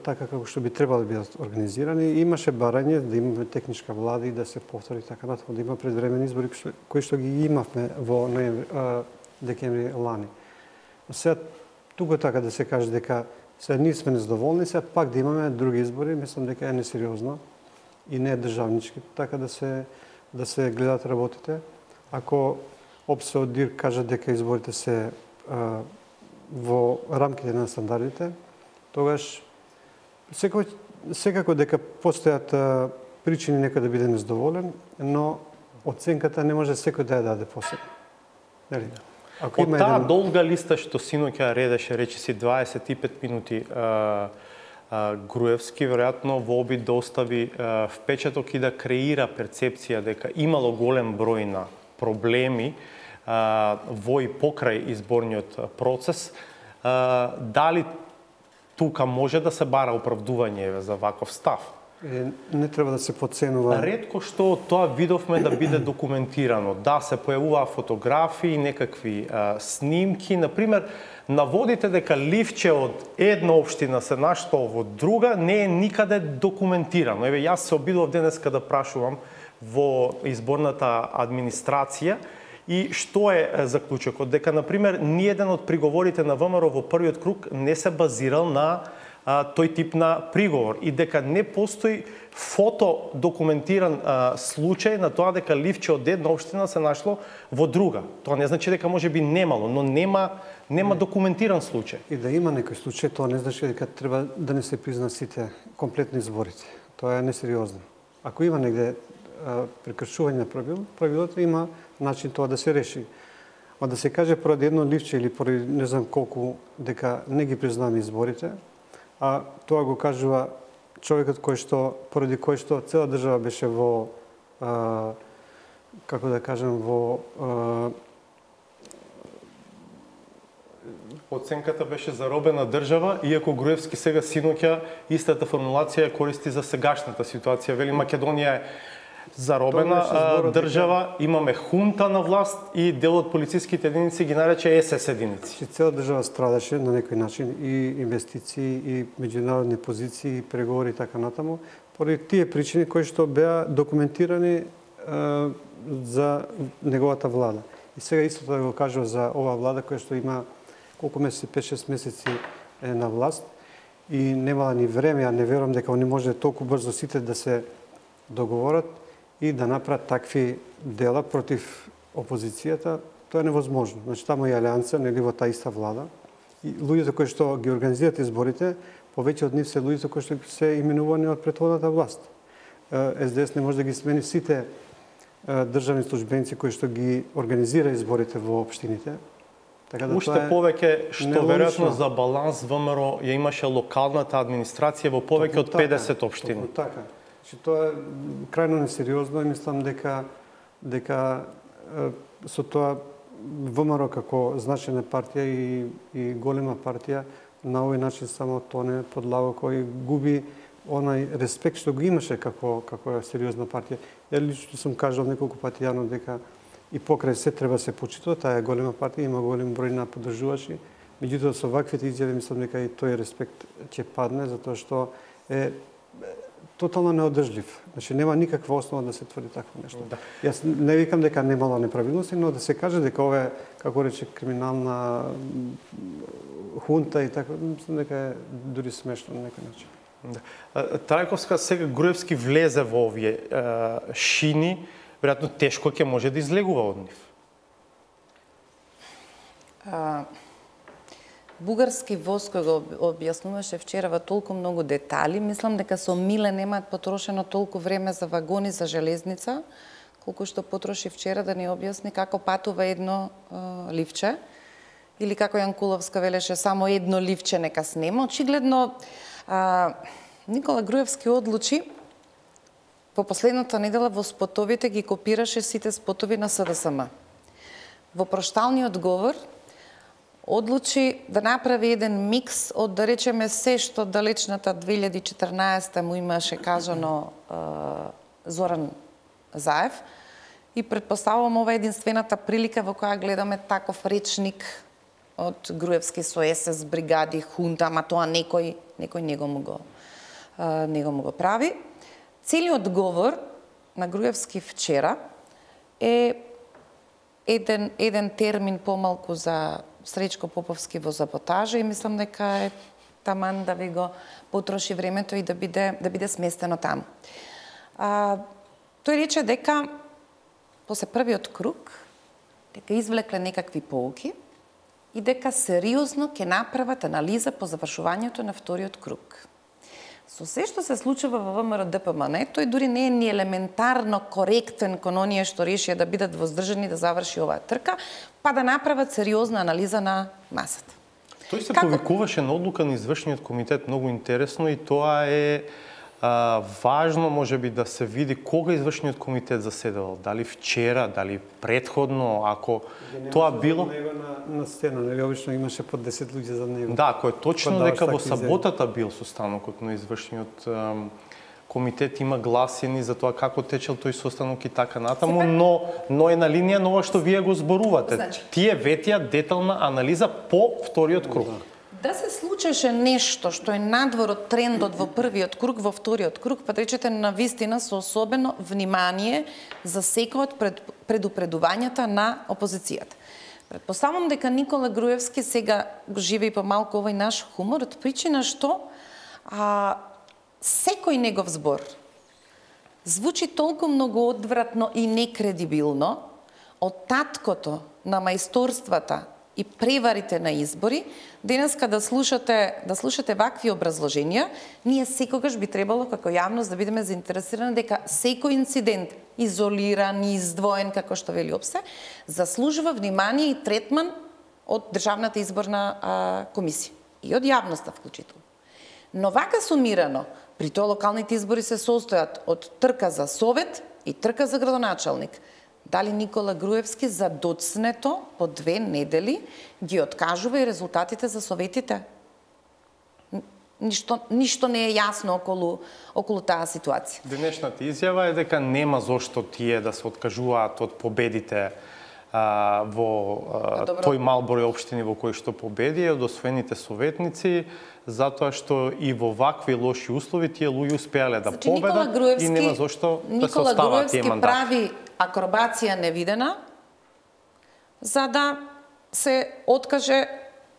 така како што би требало да бидат организирани. Имаше барање да имаме техничка влада и да се повтори така натаму, да има предвремени избори кои што ги имавме во декември лани. Сега тука така да се каже дека сега ние сме незадоволни, сега пак да имаме други избори, мислам дека е несериозно и не е државнички така да се гледат работите. Ако ОПСЕ ОДИХР кажа дека изборите се во рамките на стандардите, тогаш секако дека постојат причини некој да биде незадоволен, но оценката не може секој да ја даде посебно. Нели? Од таа долга листа што синоќа редеше, речиси 25 минути, Груевски веројатно во обид да остави впечаток и да креира перцепција дека имало голем број на проблеми во и покрај изборниот процес, дали тука може да се бара оправдување за ваков став? Не треба да се подценува. Ретко што тоа видовме да биде документирано. Да, се појавуваа фотографии, некакви снимки. Например, наводите дека ливче од една општина се наштало во друга, не е никаде документирано. Еве, јас се обидував денеска да прашувам во изборната администрација и што е заклучокот? Дека, например, ниеден од приговорите на ВМРО во првиот круг не се базирал на тој тип на приговор и дека не постои фото документиран случај на тоа дека ливче од една општина се нашло во друга. Тоа не значи дека може би немало, но нема документиран случај. И да има некој случај, тоа не значи дека треба да не се призна сите комплетни зборите. Тоа е несериозно. Ако има негде прекршување на правилото, има начин тоа да се реши. А да се каже поради едно ливче или поради не знам колку дека не ги признаме изборите, а тоа го кажува човекот поради кој што цела држава беше во како да кажем во оценката беше заробена држава, иако Груевски сега синоќа истата формулација користи за сегашната ситуација. Вели Македонија е заробена држава, имаме хунта на власт и дел од полициските единици ги нарече СС единици. Цела држава страдаше на некој начин и инвестиции, и меѓународни позиции, и преговори и така натаму, поради тие причини кои што беа документирани за неговата влада. И сега истото да го кажува за оваа влада која што има колку месеци, 5-6 месеци е на власт и немала ни време, а не верувам дека они може толку брзо сите да се договорат и да направат такви дела против опозицијата, тоа е невозможно. Значи, таму е алијанса, нели во таа иста влада. И луѓето кои што ги организираат изборите, повеќе од нив се луѓето кои што се именувани од претходната власт. СДС не може да ги смени сите државни службеници кои што ги организира изборите во општините. Така да уште повеќе што веројатно за баланс ВМРО ја имаше локалната администрација во повеќе од 50 општини. Така. Значи, тоа е крајно несериозно и мислам дека со тоа ВМРО како значајна партија и голема партија на овој начин само тоне под лавоко и губи онај респект што го имаше како сериозна партија. Ја лично сум кажал неколку пати јавно дека и покрај се треба се почитува, таа е голема партија, има голем број на поддржувачи. Меѓутоа со ваквите изјави мислам дека и тој респект ќе падне затоа што е тотално неодржлив. Значи нема никаква основа да се тврди такво нешто. Да. Јас не викам дека немало неправилности, но да се каже дека ова е, како рече, криминална хунта и така, мислам дека е дури смешно на некој начин. Да. Трајковска сега Груевски влезе во овие шини, веројатно тешко ќе може да излегува од нив. Бугарски воз кој го објаснуваше вчера во толку многу детали, мислам дека со Миле немаат потрошено толку време за вагони за железница, колку што потроши вчера да ни објасни како патува едно ливче, или како Јанкуловска велеше само едно ливче нека снема. Очигледно Никола Груевски одлучи во последната недела во спотовите ги копираше сите спотови на СДСМ. Во прошталниот говор одлучи да направи еден микс од, да речеме, се што далечната 2014 му имаше кажано Зоран Заев и предпоставувам ова единствената прилика во која гледаме таков речник од Груевски со СС, бригади, хунта, ама тоа некој не го го прави. Целиот говор на Груевски вчера е еден термин помалку за Сречко Поповски во саботажа и мислам дека е таман да ви го потроши времето и да биде сместено таму. Тој рече дека после првиот круг дека извлекле некакви поуки и дека сериозно ќе направат анализа по завршувањето на вториот круг. Со се што се случува во ВМРО ДПМН, тој дури не е ни елементарно коректен кон оние што решија да бидат воздржани да заврши оваа трка, па да направат сериозна анализа на масата. Тој се повикуваше на одлука на извршниот комитет многу интересно и тоа е важно можеби да се види кога извршниот комитет заседавал, дали вчера, дали предходно, ако тоа било на сцена, нели обично имаше по 10 луѓе за него. Да, ако е точно дека во саботата бил состанокот на извршниот комитет, има гласини за тоа како течел тој состанок и така натаму, но е на линија на ова што вие го зборувате. Тие ветија детална анализа по вториот круг. Да се случеше нешто што е надвор од трендот во првиот круг, во вториот круг, па речете на вистина со особено внимание за секој од предупредувањата на опозицијата. Предпоставам дека Никола Груевски сега го живее помалку овој наш хумор од причина што секој негов збор звучи толку многу одвратно и некредибилно од таткото на мајсторствата и преварите на избори. Денеска да слушате вакви образложенија, ние секогаш би требало како јавност да бидеме заинтересирани дека секој инцидент, изолиран, издвоен, како што вели ОПСЕ, заслужува внимание и третман од Државната изборна комисија и од јавноста вклучително. Но вака сумирано, при тоа локалните избори се состојат од трка за совет и трка за градоначалник. Дали Никола Груевски за доцнето по 2 недели ги откажува и резултатите за советите? Ништо не е јасно околу таа ситуација. Денешната изјава е дека нема зошто тие да се откажуваат од победите во тој мал број општини во кои што победи, од освоените советници, затоа што и во вакви лоши услови тие луѓе успеале да победат и нема зошто да се остават тие мандати. Никола Груевски прави акробација невидена за да се откаже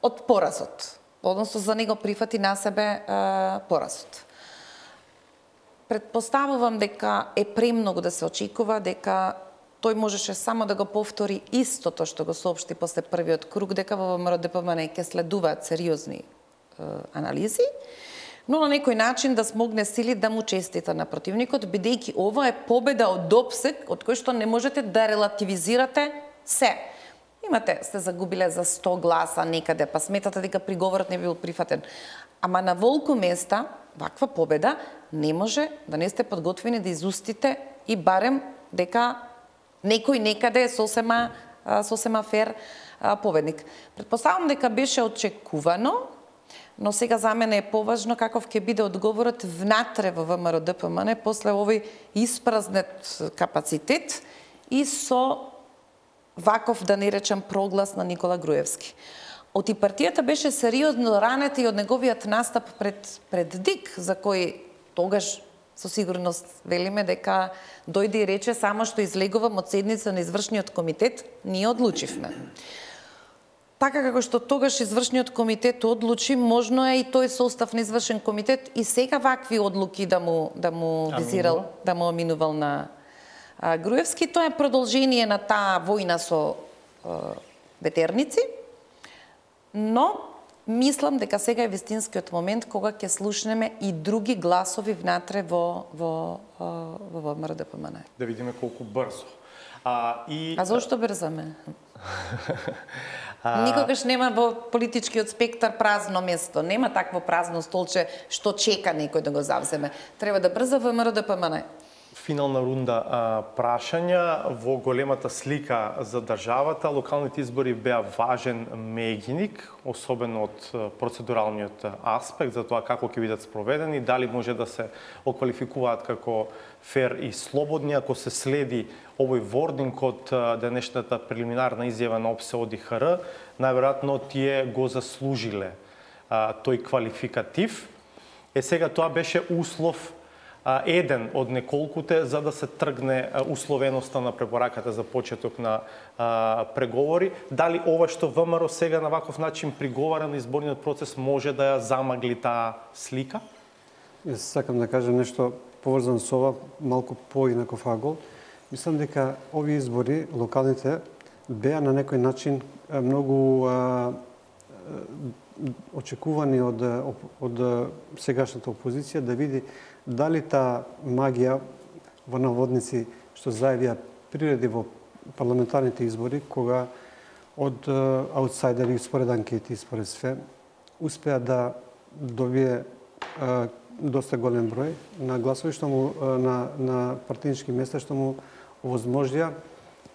од поразот, односно за него прифати на себе поразот. Предпоставувам дека е премногу да се очекува дека тој можеше само да го повтори истото што го соопшти после првиот круг, дека во ВМРО-ДПМН ќе следуваат сериозни анализи, но на некој начин да смогне сили да му честита на противникот, бидејќи ова е победа од опсег од кој што не можете да релативизирате се. Сте загубиле за 100 гласа некаде, па сметате дека приговорот не бил прифатен. Ама на волку места, ваква победа, не може да не сте подготвени да изустите и барем дека некој некаде е сосема фер победник. Предпоставам дека беше очекувано, но сега за мене е поважно каков ќе биде одговорот внатре во ВМРО-ДПМН после овој испразнет капацитет и со ваков, да не речем, проглас на Никола Груевски. Од и партијата беше сериозно ранета и од неговиот настап пред ДИК, за кој тогаш со сигурност велиме дека дојде и рече само што излегувам од седница на извршниот комитет, ние одлучивме. Така како што тогаш извршниот комитет одлучи, можно е и тој состав на извршен комитет и сега вакви одлуки да му визирал, да му аминувал на Груевски. Тоа е продолжение на таа војна со ветерници, но мислам дека сега е вистинскиот момент кога ќе слушнеме и други гласови внатре во ВМРО-ДПМН. Да видиме колку брзо. А зошто брзаме? Никогаш нема во политичкиот спектар празно место. Нема такво празно столче што чека некој да го завземе. Треба да брза ВМРО-ДПМН. Финална рунда прашања. Во големата слика за државата, локалните избори беа важен меѓиник, особено од процедуралниот аспект, за тоа како ќе бидат спроведени, дали може да се оквалификуваат како фер и слободни, ако се следи овој вординг од денешната прелиминарна изјава на ОПСЕ од ИХР, најверојатно тие го заслужиле тој квалификатив. Сега тоа беше услов еден од неколкуте за да се тргне условеноста на препораката за почеток на преговори. Дали ова што ВМРО сега на ваков начин приговара на изборниот процес може да ја замагли таа слика? Јас сакам да кажам нешто поврзано со ова, малку поинаков агол. Мислам дека овие избори, локалните, беа на некој начин многу очекувани од сегашната опозиција да види дали таа магија во наводници што зајавија приреди во парламентарните избори, кога од аутсайдери според анкети, според све, успеа да добие доста голем број на гласови што му на партички места што му овозможија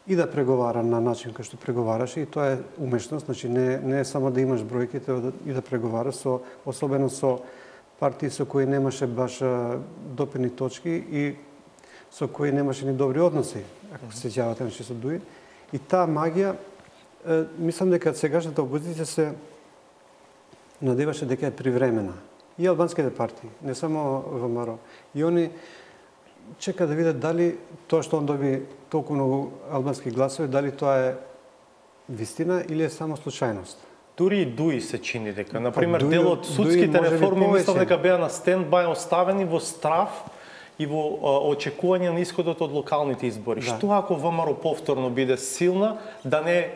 и да преговара на начин кој што преговараше, и тоа е умешност, значи не е само да имаш бројките и да преговараш особено со партии со кои немаше баш допирни точки и со кои немаше ни добри односи, ако се сеќавате на со ДУИ. И таа магија, мислам дека сегашната опозиција се надеваше дека е привремена. И албанските партии, не само ВМРО. И они чека да видат дали тоа што он доби толку многу албански гласови, дали тоа е вистина или е само случајност? Дури и дуи се чини дека, например, дел од судските реформи мислам дека беа на стендбај оставени во страв и во очекување на исходот од локалните избори. Да. Што ако ВМРО повторно биде силна, да не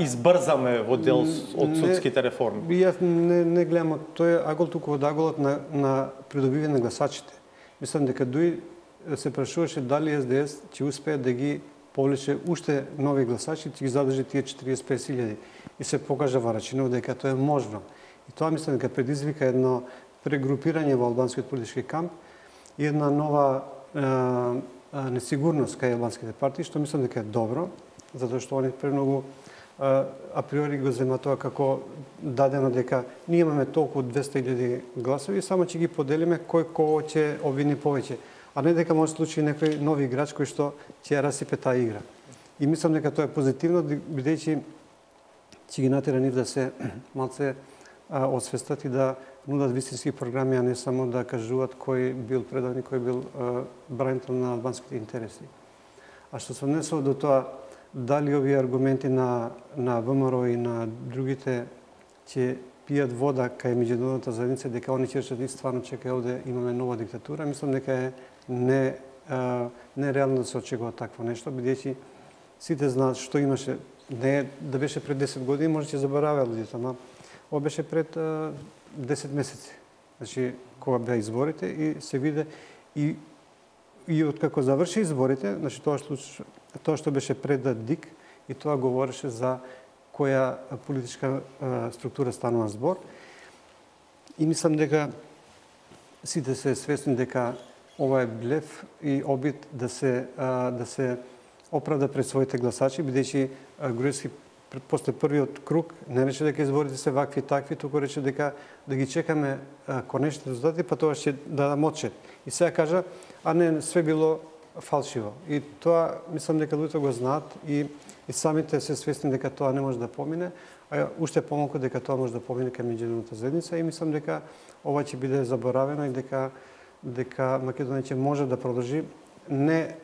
избрзаме во дел од судските реформи? Јас не гледам тој агол туку од аголот на придобивање на гласачите. Мислам дека дуи се прашуваше дали СДС ќе успее да ги повлече уште нови гласачи, ќе ги задржи тие 45.000. И се покажа во Рачинов дека тоа е можно. И тоа мислам дека предизвика едно прегрупирање во албанскиот политички камп и една нова несигурност кај албанските партии, што мислам дека е добро, затоа што они премногу априори го зема тоа како дадено дека ние имаме толку 200.000 гласови, само ќе ги поделиме кој кого ќе обвини повеќе, а не дека може случи некој нови играч кој што ќе расипе таа игра. И мислам дека тоа е позитивно, бидејќи ќе ги натера нив да се малце освестат и да нудат вистински програми, а не само да кажуваат кој бил предавник, кој бил бранител на албанските интереси. А што се однесува до тоа, дали овие аргументи на ВМРО и на другите ќе пијат вода кај меѓународната заедница, дека они ќе речат и стварно чека овде имаме нова диктатура, мислам дека е нереално да се очекува такво нешто, бидејќи сите знаат што имаше. Не да беше пред 10 години, може ќе забораваа луѓето, ама ова беше пред 10 месеци. Значи, кога беа изборите и се виде и откако заврши изборите, значи тоа што беше пред ДИК и тоа говореше за која политичка структура станува збор. И мислам дека сите се свесни дека ова е блеф и обид да се оправда пред своите гласачи, бидејќи Груевски после првиот круг не рече дека изборите се вакви и такви, туку рече дека да ги чекаме конечните резултати, па тоа ќе дадам отчет. И сега кажа, а не, све било фалшиво. И тоа, мислам дека луѓето го знаат и самите се свесни дека тоа не може да помине, а уште помалку дека тоа може да помине кај меѓународната заедница и мислам дека ова ќе биде заборавено и дека Македонија ќе може да продолжи. Не,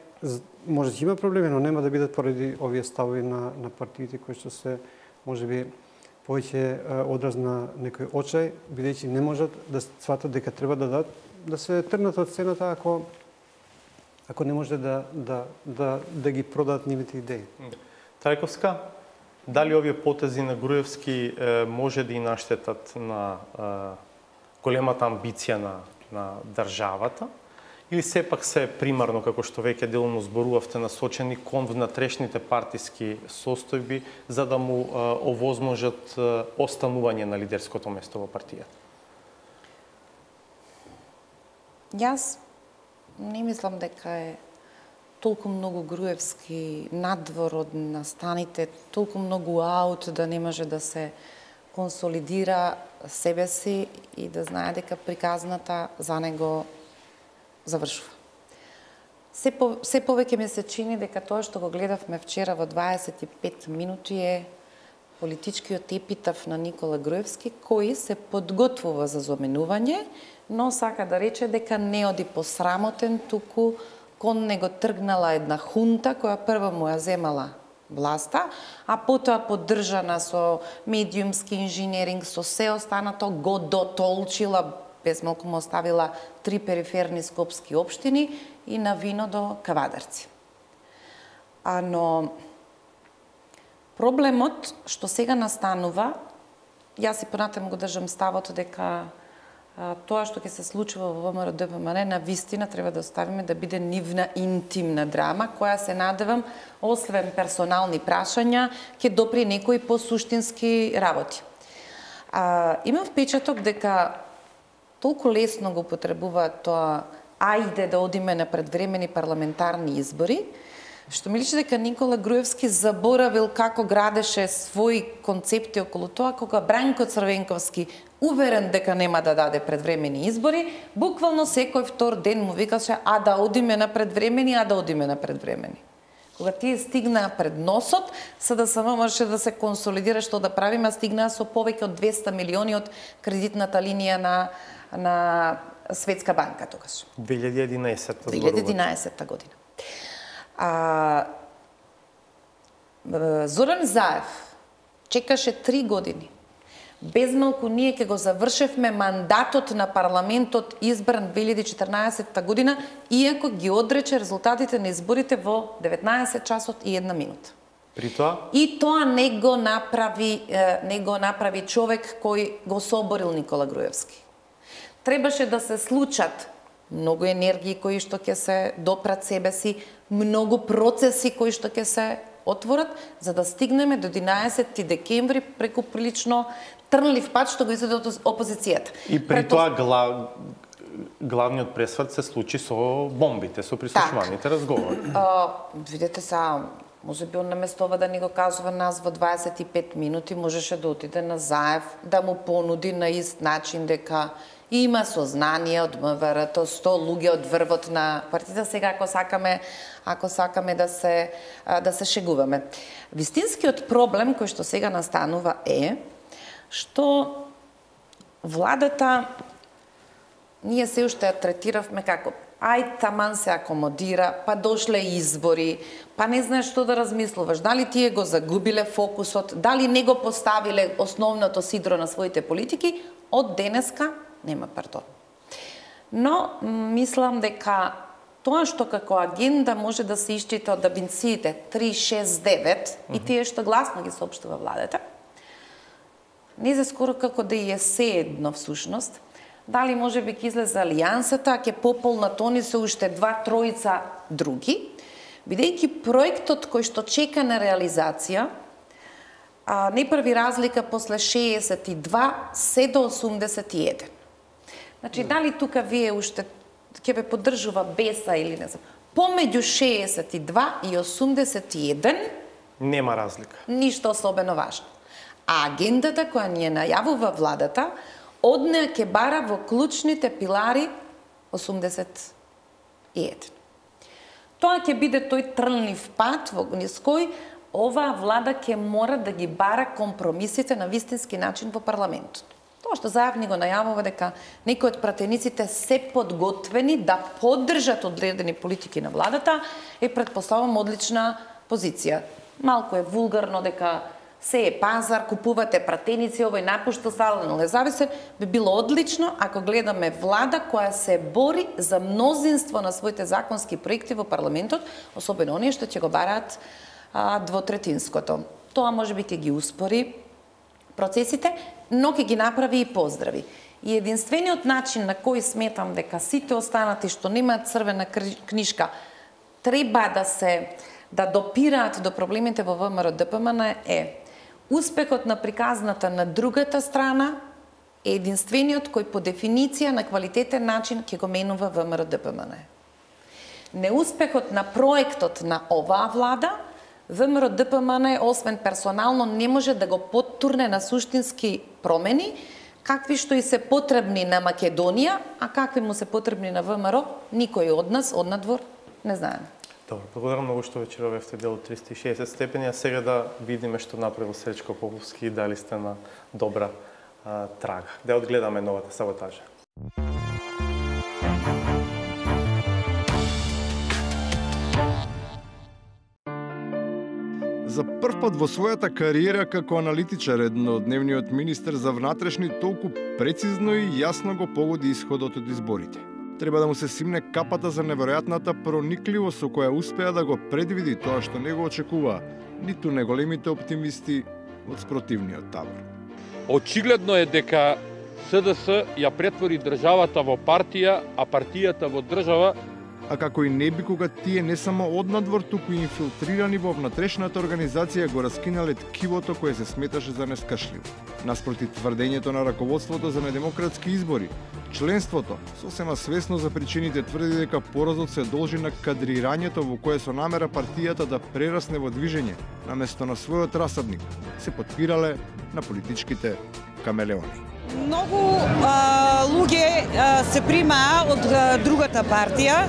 може да има проблеми, но нема да бидат поради овие ставови на партиите кои што се можеби повеќе одраз на некој очај, бидејќи не можат да сватат дека треба да се тргнат од сцената ако не може да ги продадат нивните идеи. Трајковска, дали овие потези на Груевски може да и наштетат на големата амбиција на државата, или сепак се примарно, како што веќе делно зборувавте, насочени кон внатрешните партиски состојби за да му овозможат останување на лидерското место во партијата? Јас не мислам дека е толку многу Груевски надвор од настаните, толку многу аут да не може да се консолидира себе си и да знае дека приказната за него завршува. Се повеќе ми се чини дека тоа што го гледавме вчера во 25 минути е политичкиот епитаф на Никола Груевски, кој се подготвува за заменување, но сака да рече дека не оди посрамотен, туку кон него тргнала една хунта која прво му ја земала власта, а потоа поддржана со медиумски инженеринг, со се останато, го дотолчила, без малку му оставила 3 периферни скопски општини и на вино до Кавадарци. Но проблемот што сега настанува, јас и понатаму го држам ставот дека тоа што ќе се случува во ВМРО ДПМН на вистина треба да оставиме да биде нивна интимна драма, која се надевам, освен персонални прашања, ќе допри некои посуштински работи. Имам впечаток дека толку лесно го потребуваат тоа ајде да одиме на предвремени парламентарни избори, што ми личи дека Никола Груевски заборавил како градеше своји концепти околу тоа, кога Бранко Црвенковски уверен дека нема да даде предвремени избори, буквално секој втор ден му викаше а да одиме на предвремени. Кога тие стигнаа пред носот, СДСМ можеше да се консолидира што да правиме, стигнаа со повеќе од 200 милиони од кредитната линија на Светска банка тогаш. 2011 година. Зоран Заев чекаше 3 години. Безмалку ние ќе го завршевме мандатот на парламентот избран 2014 година, иако ги одрече резултатите на изборите во 19 часот и 1 минута. При тоа? И тоа не го направи човек кој го соборил Никола Груевски. Требаше да се случат многу енергии кои што ќе се допрат себе си, многу процеси кои што ќе се отворат, за да стигнеме до 11 декември преку прилично трнлив пат што го изоде од опозицијата. И при тоа главниот пресврт се случи со бомбите, со прислушуваните разговори. Видете са, може би он наместова да ни го кажува нас во 25 минути, можеше да отиде на Заев, да му понуди на ист начин дека има сознание од МВР-то, 100 луѓе од врвот на партијата. Сега ако сакаме да се шегуваме. Вистинскиот проблем кој што сега настанува е што владата ние се уште ја третиравме како таман се акомодира, па дошле избори, па не знаеш што да размислуваш, дали тие го загубиле фокусот, дали не го поставиле основното сидро на своите политики, од денеска нема пардон. Но мислам дека тоа што како агенда може да се исчита од абинциите 369 и тие што гласно ги соопштува владата, не за скоро како да е седно всушност, дали може би ќе излезе алијансата, а ќе пополнат они се уште 2-3 други, бидејќи проектот кој што чека на реализација не прави разлика после 62 се до 81. Значи, дали тука вие уште ќе ве поддржува Беса или не знам, помеѓу 62 и 81 нема разлика. Ништо особено важно. А агендата која ни ја најавува владата, од неа ќе бара во клучните пилари 81. Тоа ќе биде тој трнлив пат во низ кој оваа влада ќе мора да ги бара компромисите на вистински начин во парламентот. Тоа што Заев ни го најавува дека некои од пратениците се подготвени да поддржат одредени политики на владата е, предпоставам, одлична позиција. Малку е вулгарно дека се е пазар, купувате пратеници, овој напушта сала на независен, би било одлично ако гледаме влада која се бори за мнозинство на своите законски проекти во парламентот, особено оние што ќе го бараат двотретинското. Тоа може би ќе ги успори процесите, но ќе ги направи и поздрави. И единствениот начин на кој сметам дека сите останати што немаат црвена книжка треба да допираат до проблемите во ВМРО-ДПМН е успехот на приказната на другата страна е единствениот кој по дефиниција на квалитетен начин ќе го менува ВМРО-ДПМН. Неуспехот на проектот на оваа влада ВМРО-ДПМН, освен персонално, не може да го поттурне на суштински промени, какви што и се потребни на Македонија, а какви му се потребни на ВМРО, никој од нас, од надвор, не знаеме. Добро, благодарам многу што вечеровевте дел од 360 степени, а сега да видиме што направил Сречко Поповски и дали сте на добра трага. Да одгледаме новата саботажа. За прв пат во својата кариера како аналитичар еднодневниот министер за внатрешни толку прецизно и јасно го погоди исходот од изборите. Треба да му се симне капата за неверојатната проникливост со која успеа да го предвиди тоа што не го очекуваа ниту неголемите оптимисти од спротивниот табор. Очигледно е дека СДС ја претвори државата во партија, а партијата во држава. А како и не би кога тие не само од надвор, туку и инфилтрирани во внатрешната организација го раскинале ткивото кое се сметаше за нескашливо. Наспроти тврдењето на раководството за недемократски избори, членството, сосема свесно за причините, тврди дека поразот се должи на кадрирањето во кое со намера партијата да прерасне во движење, наместо на својот расадник, се потпирале на политичките камелеони. Многу луѓе се примаа од другата партија.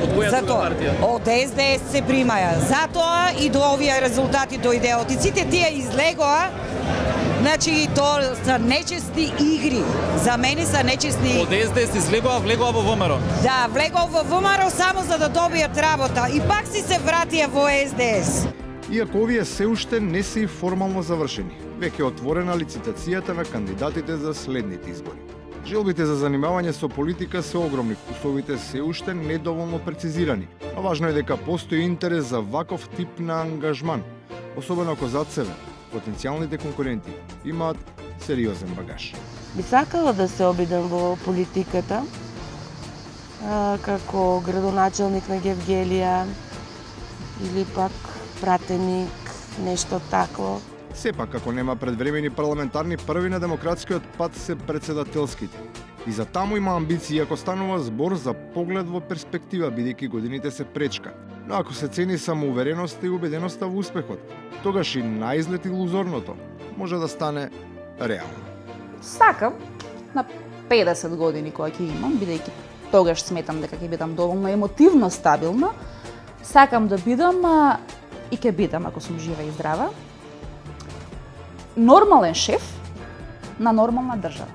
Од која друга партија? Од СДС се примаја. Затоа и до овие резултати дојде. Од сите тие излегоа, значи тоа се нечестни игри. За мене се нечестни. Од СДС излегоа, влегоа во ВМРО. Да, влегоа во ВМРО само за да добијат работа и пак си се вратија во СДС. Иако овие се уште не се и формално завршени, веќе е отворена лицитацијата на кандидатите за следните избори. Желбите за занимавање со политика се огромни, вкусовите се уште недоволно прецизирани, но важно е дека постои интерес за ваков тип на ангажман, особено ако зад себе потенцијалните конкуренти имаат сериозен багаж. Би сакала да се обидам во политиката, како градоначелник на Гевгелија или пак пратеник, нешто такво. Сепак, ако нема предвремени парламентарни први на демократскиот пат се председателските. И за таму има амбиции ако станува збор за поглед во перспектива, бидејќи годините се пречка. Но ако се цени самоувереноста и убеденоста во успехот, тогаш и наизглед илузорното може да стане реално. Сакам на 50 години кои ќе имам, бидејќи тогаш сметам дека ќе бидам доволно емотивно стабилна, сакам да бидам и ќе бидам, ако сум жива и здрава, нормален шеф на нормална држава.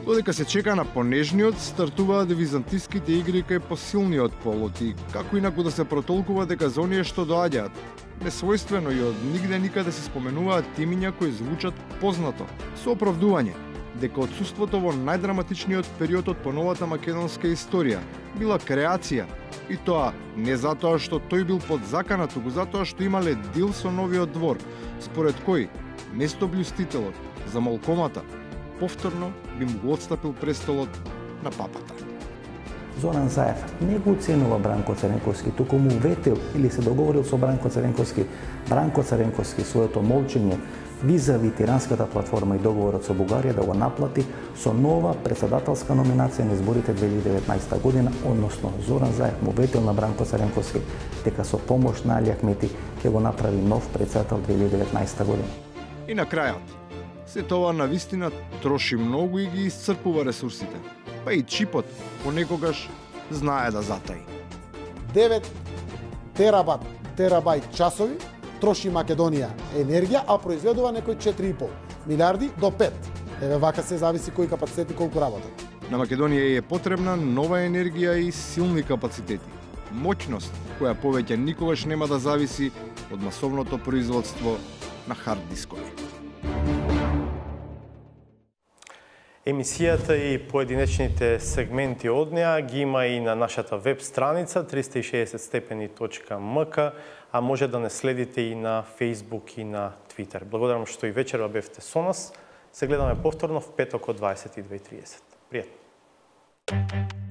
Додека се чека на понежниот, стартуваат византиските игри кај посилниот полот и како инаку да се протолкува дека за оние што доаѓаат. Несвојствено и од нигде никаде се споменуваат имиња кои звучат познато, со оправдување дека отсуството во најдраматичниот период од поновата македонска историја била креација, и тоа не затоа што тој бил под закана, туку затоа што имале дил со новиот двор, според кој место блюстителот за молкомата повторно би му го отстапил престолот на папата. Зоран Заев не го оценува Бранко Цренковски, туку му ветил или се договорил со Бранко Цренковски. Бранко Цренковски своето молчење визави тиранската платформа и договорот со Бугарија да го наплати со нова председателска номинација на изборите 2019 година, односно Зоран Заев му ветил на Бранко Цренковски дека со помош на Али Ахмети ќе го направи нов председател 2019 година. И на крајот, се тоа навистина троши многу и ги исцрпува ресурсите, па и чипот понекогаш знае да затаи. 9 терабајт часови троши Македонија енергија, а произведува некој 4,5 милиарди до 5. Еве вака се зависи кој капацитет и колку работат. На Македонија е потребна нова енергија и силни капацитети. Моќност која повеќе никогаш нема да зависи од масовното производство на хард дискови. Емисијата и поединечните сегменти од неа ги има и на нашата веб страница 360stepeni.mk, а може да не следите и на Facebook и на Twitter. Благодарам што и вечерва бевте со нас. Се гледаме повторно в петок од 22:30. Пријатно!